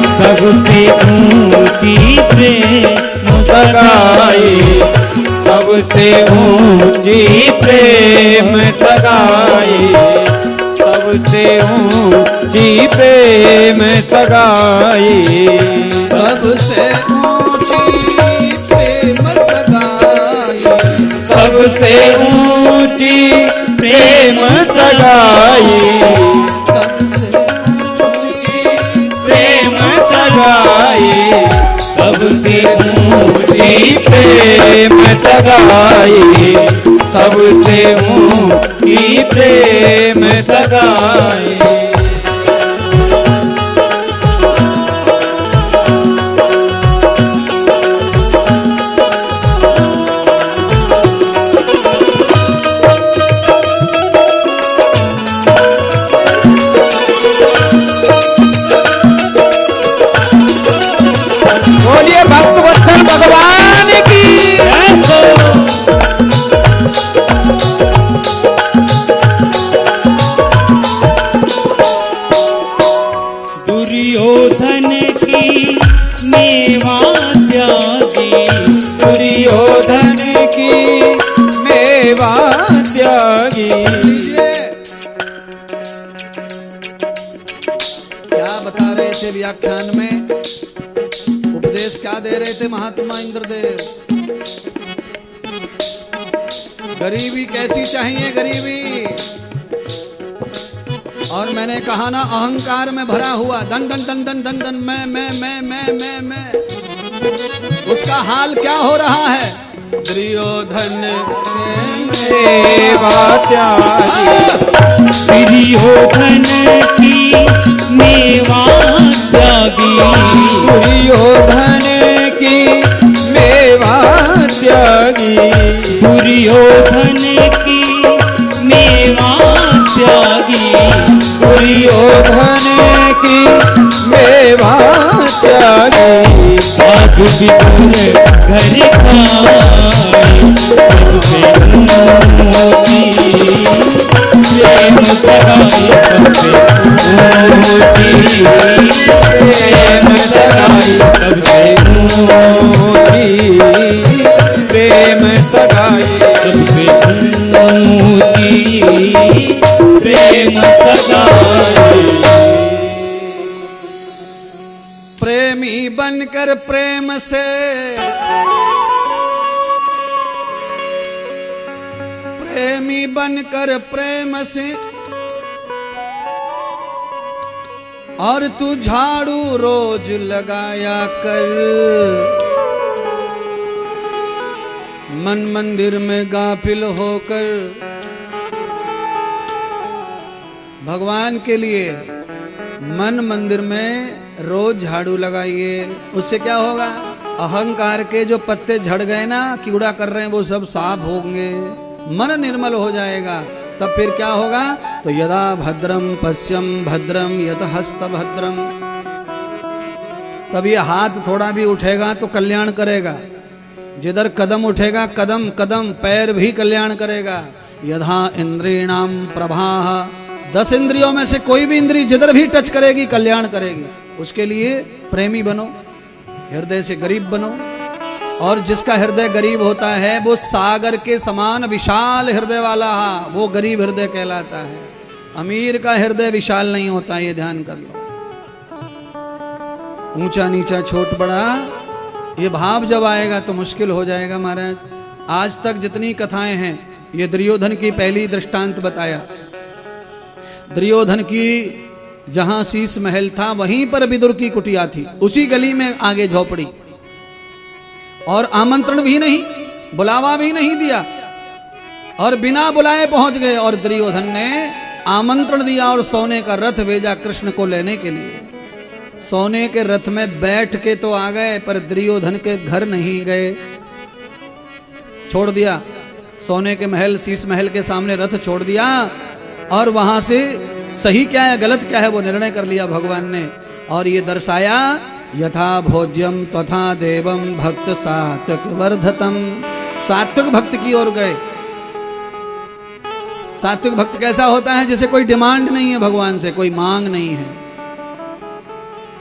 सबसे ऊंची प्रेम सगाई, सबसे ऊंची प्रेम सगाई, सबसे ऊंची प्रेम सगाई, सबसे ऊंची प्रेम सगाई, सबसे ऊंची प्रेम सगाई, प्रेम सगाई, सबसे ऊंची प्रेम सगाई, सबसे ऊंची प्रेम सगाई। मेवा त्यागी, दुर्योधन की मेवा त्यागी। क्या बता रहे थे व्याख्यान में, उपदेश क्या दे रहे थे महात्मा इंद्रदेव? गरीबी कैसी चाहिए, गरीबी। और मैंने कहा ना, अहंकार में भरा हुआ धन धन धन धन धन धन, मैं, उसका हाल क्या हो रहा है? दुर्योधन मेवा त्यागी, दुर्योधन की मेवा त्यागी, दुर्योधन की मेवा त्यागी, दुर्योधन की मेवा त्यागी, दुर्योधन की मेवा त्यागी। भाग विपुल घर खाई, सबसे ऊंची प्रेम सगाई, सबसे ऊंची प्रेम सगाई, सबसे ऊंची प्रेम सगाई, सबसे ऊंची प्रेम सगाई। प्रेमी बनकर प्रेम से, प्रेमी बनकर प्रेम से, और तू झाड़ू रोज लगाया कर, मन मंदिर में गाफिल होकर। भगवान के लिए मन मंदिर में रोज झाड़ू लगाइए, उससे क्या होगा? अहंकार के जो पत्ते झड़ गए ना, कीड़ा कर रहे हैं, वो सब साफ होंगे, मन निर्मल हो जाएगा। तब फिर क्या होगा? तो यदा भद्रम पश्यम भद्रम यत हस्त भद्रम, तब ये हाथ थोड़ा भी उठेगा तो कल्याण करेगा, जिधर कदम उठेगा कदम कदम पैर भी कल्याण करेगा। यथा इंद्रिणाम प्रभाह, 10 इंद्रियों में से कोई भी इंद्री जिधर भी टच करेगी कल्याण करेगी। उसके लिए प्रेमी बनो, हृदय से गरीब बनो, और जिसका हृदय गरीब होता है वो सागर के समान विशाल हृदय वाला, वो गरीब हृदय कहलाता है। अमीर का हृदय विशाल नहीं होता, ये ध्यान कर लो। ऊंचा नीचा छोट बड़ा ये भाव जब आएगा तो मुश्किल हो जाएगा महाराज। आज तक जितनी कथाएं हैं, ये दुर्योधन की पहली दृष्टांत बताया। दुर्योधन की जहां शीश महल था वहीं पर विदुर की कुटिया थी, उसी गली में आगे झोपड़ी, और आमंत्रण भी नहीं, बुलावा भी नहीं दिया, और बिना बुलाए पहुंच गए। और दुर्योधन ने आमंत्रण दिया और सोने का रथ भेजा कृष्ण को लेने के लिए। सोने के रथ में बैठ के तो आ गए, पर दुर्योधन के घर नहीं गए, छोड़ दिया। सोने के महल शीश महल के सामने रथ छोड़ दिया, और वहां से सही क्या है गलत क्या है वो निर्णय कर लिया भगवान ने। और ये दर्शाया यथा भोज्यम तथा देवम भक्त सात्विक वर्धतम, सात्विक भक्त की ओर गए। सात्विक भक्त कैसा होता है? जैसे कोई डिमांड नहीं है भगवान से, कोई मांग नहीं है,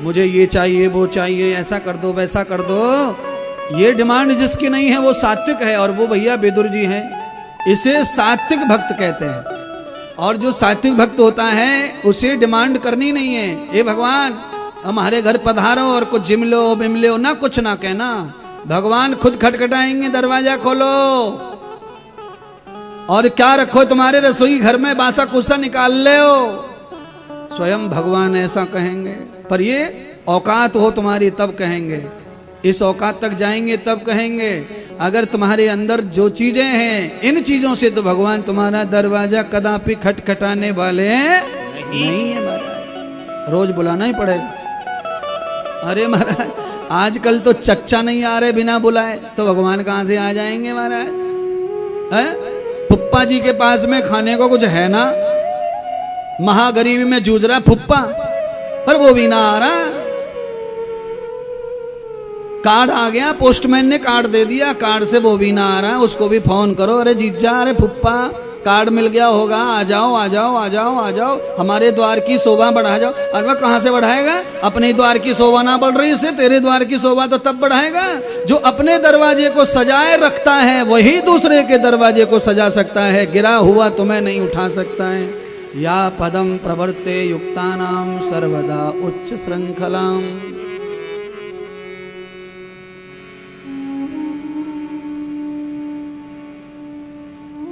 मुझे ये चाहिए वो चाहिए, ऐसा कर दो वैसा कर दो, ये डिमांड जिसकी नहीं है वो सात्विक है। और वो भैया विदुर जी हैं, इसे सात्विक भक्त कहते हैं। और जो सात्विक भक्त होता है उसे डिमांड करनी नहीं है, ये भगवान हमारे घर पधारो और कुछ जिम लो बिम लो ना, कुछ ना कहना, भगवान खुद खटखटाएंगे, दरवाजा खोलो और क्या रखो तुम्हारे रसोई घर में, बासा कुसा निकाल ले हो, स्वयं भगवान ऐसा कहेंगे। पर ये औकात हो तुम्हारी तब कहेंगे, इस औकात तक जाएंगे तब कहेंगे। अगर तुम्हारे अंदर जो चीजें हैं इन चीजों से, तो भगवान तुम्हारा दरवाजा कदापि खटखटाने वाले नहीं है महाराज, रोज बुलाना ही पड़ेगा। अरे महाराज आजकल तो चच्चा नहीं आ रहे बिना बुलाए, तो भगवान कहां से आ जाएंगे महाराज? फुप्पा जी के पास में खाने को कुछ है ना, महागरीबी में जूझ रहा फुप्पा, पर वो भी ना आ रहा। कार्ड आ गया, पोस्टमैन ने कार्ड दे दिया, कार्ड से वो भी ना आ रहा, उसको भी फोन करो, अरे जीजा, अरे फुप्पा, कार्ड मिल गया होगा, आ जाओ आ जाओ आ जाओ आ जाओ, हमारे द्वार की शोभा बढ़ा जाओ। अरे वह कहाँ से बढ़ाएगा? अपने द्वार की शोभा ना बढ़ रही से तेरे द्वार की शोभा तो तब बढ़ाएगा। जो अपने दरवाजे को सजाए रखता है वही दूसरे के दरवाजे को सजा सकता है। गिरा हुआ तुम्हें नहीं उठा सकता है। या पदम प्रवर्ते युक्तानाम सर्वदा उच्च श्रृंखलाम।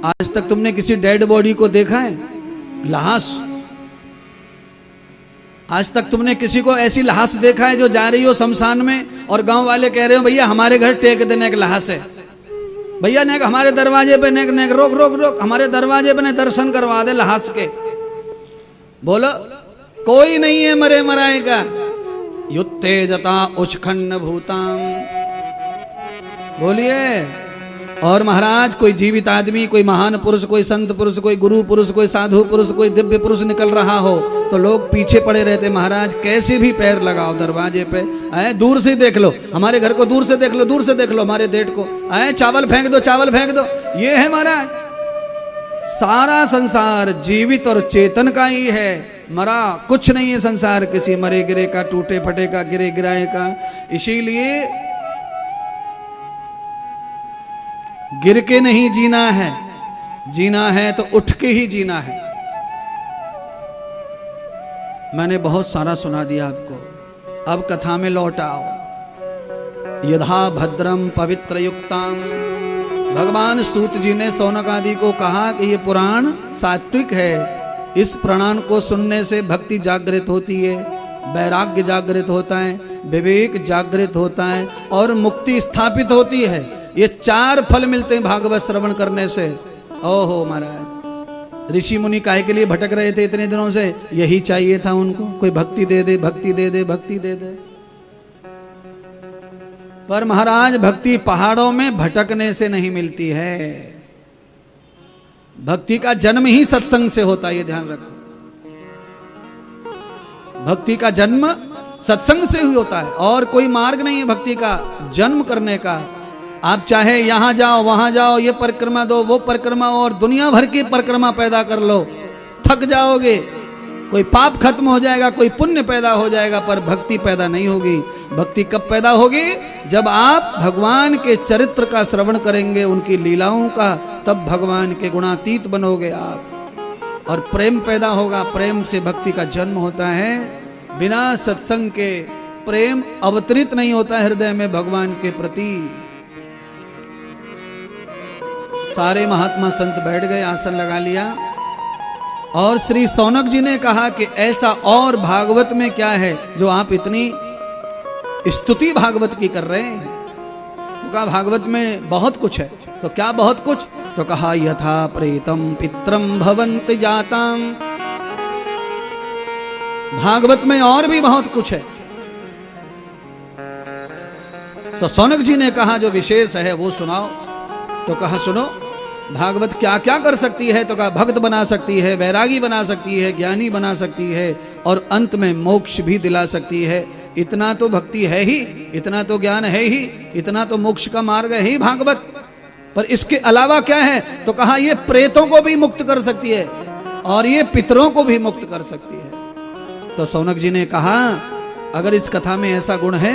आज तक तुमने किसी डेड बॉडी को देखा है? लाश। आज तक तुमने किसी को ऐसी लाश देखा है जो जा रही हो शमशान में और गांव वाले कह रहे हो भैया हमारे घर टेक देने एक लाश है, भैया नेक हमारे दरवाजे पे नेक नेक रोक रोक रोक, हमारे दरवाजे पे ने दर्शन करवा दे लाश के। बोलो कोई नहीं है मरे मराए का। युत्तेजता उच्छखन्न भूताम। बोलिए। और महाराज कोई जीवित आदमी, कोई महान पुरुष, कोई संत पुरुष, कोई गुरु पुरुष, कोई साधु पुरुष, कोई दिव्य पुरुष निकल रहा हो तो लोग पीछे पड़े रहते। महाराज कैसे भी पैर लगाओ दरवाजे पे, आए दूर से देख लो, हमारे घर को दूर से देख लो, दूर से देख लो हमारे डेट को, आए चावल फेंक दो, चावल फेंक दो। ये है महाराज, सारा संसार जीवित और चेतन का ही है, मरा कुछ नहीं है संसार किसी मरे गिरे का, टूटे फटे का, गिरे गिराए का। इसीलिए गिर के नहीं जीना है, जीना है तो उठ के ही जीना है। मैंने बहुत सारा सुना दिया आपको, अब कथा में लौट आओ। यथा भद्रम पवित्र युक्ताम। भगवान सूत जी ने शौनक आदि को कहा कि ये पुराण सात्विक है, इस प्रणान को सुनने से भक्ति जागृत होती है, वैराग्य जागृत होता है, विवेक जागृत होता है और मुक्ति स्थापित होती है। ये 4 फल मिलते हैं भागवत श्रवण करने से। ओहो महाराज, ऋषि मुनि काहे के लिए भटक रहे थे इतने दिनों से? यही चाहिए था उनको, कोई भक्ति दे दे, भक्ति दे दे, भक्ति दे दे। पर महाराज भक्ति पहाड़ों में भटकने से नहीं मिलती है, भक्ति का जन्म ही सत्संग से होता है, ये ध्यान रखो। भक्ति का जन्म सत्संग से ही होता है और कोई मार्ग नहीं है भक्ति का जन्म करने का। आप चाहे यहां जाओ वहां जाओ, ये परिक्रमा दो वो परिक्रमा और दुनिया भर की परिक्रमा पैदा कर लो, थक जाओगे। कोई पाप खत्म हो जाएगा, कोई पुण्य पैदा हो जाएगा, पर भक्ति पैदा नहीं होगी। भक्ति कब पैदा होगी? जब आप भगवान के चरित्र का श्रवण करेंगे, उनकी लीलाओं का, तब भगवान के गुणातीत बनोगे आप और प्रेम पैदा होगा। प्रेम से भक्ति का जन्म होता है। बिना सत्संग के प्रेम अवतरित नहीं होता हृदय में भगवान के प्रति। सारे महात्मा संत बैठ गए, आसन लगा लिया और श्री शौनक जी ने कहा कि ऐसा और भागवत में क्या है जो आप इतनी स्तुति भागवत की कर रहे हैं? तो कहा भागवत में बहुत कुछ है। तो क्या बहुत कुछ? तो कहा यथा प्रेतम पित्रम भवन्ति जाताम। भागवत में और भी बहुत कुछ है। तो शौनक जी ने कहा जो विशेष है वो सुनाओ। तो कहा सुनो, भागवत क्या क्या कर सकती है? तो कहा भक्त बना सकती है, वैरागी बना सकती है, ज्ञानी बना सकती है और अंत में मोक्ष भी दिला सकती है। इतना तो भक्ति है ही, इतना तो ज्ञान है ही, इतना तो मोक्ष का मार्ग है ही भागवत। पर इसके अलावा क्या है? तो कहा ये प्रेतों को भी मुक्त कर सकती है और ये पितरों को भी मुक्त कर सकती है। तो शौनक जी ने कहा अगर इस कथा में ऐसा गुण है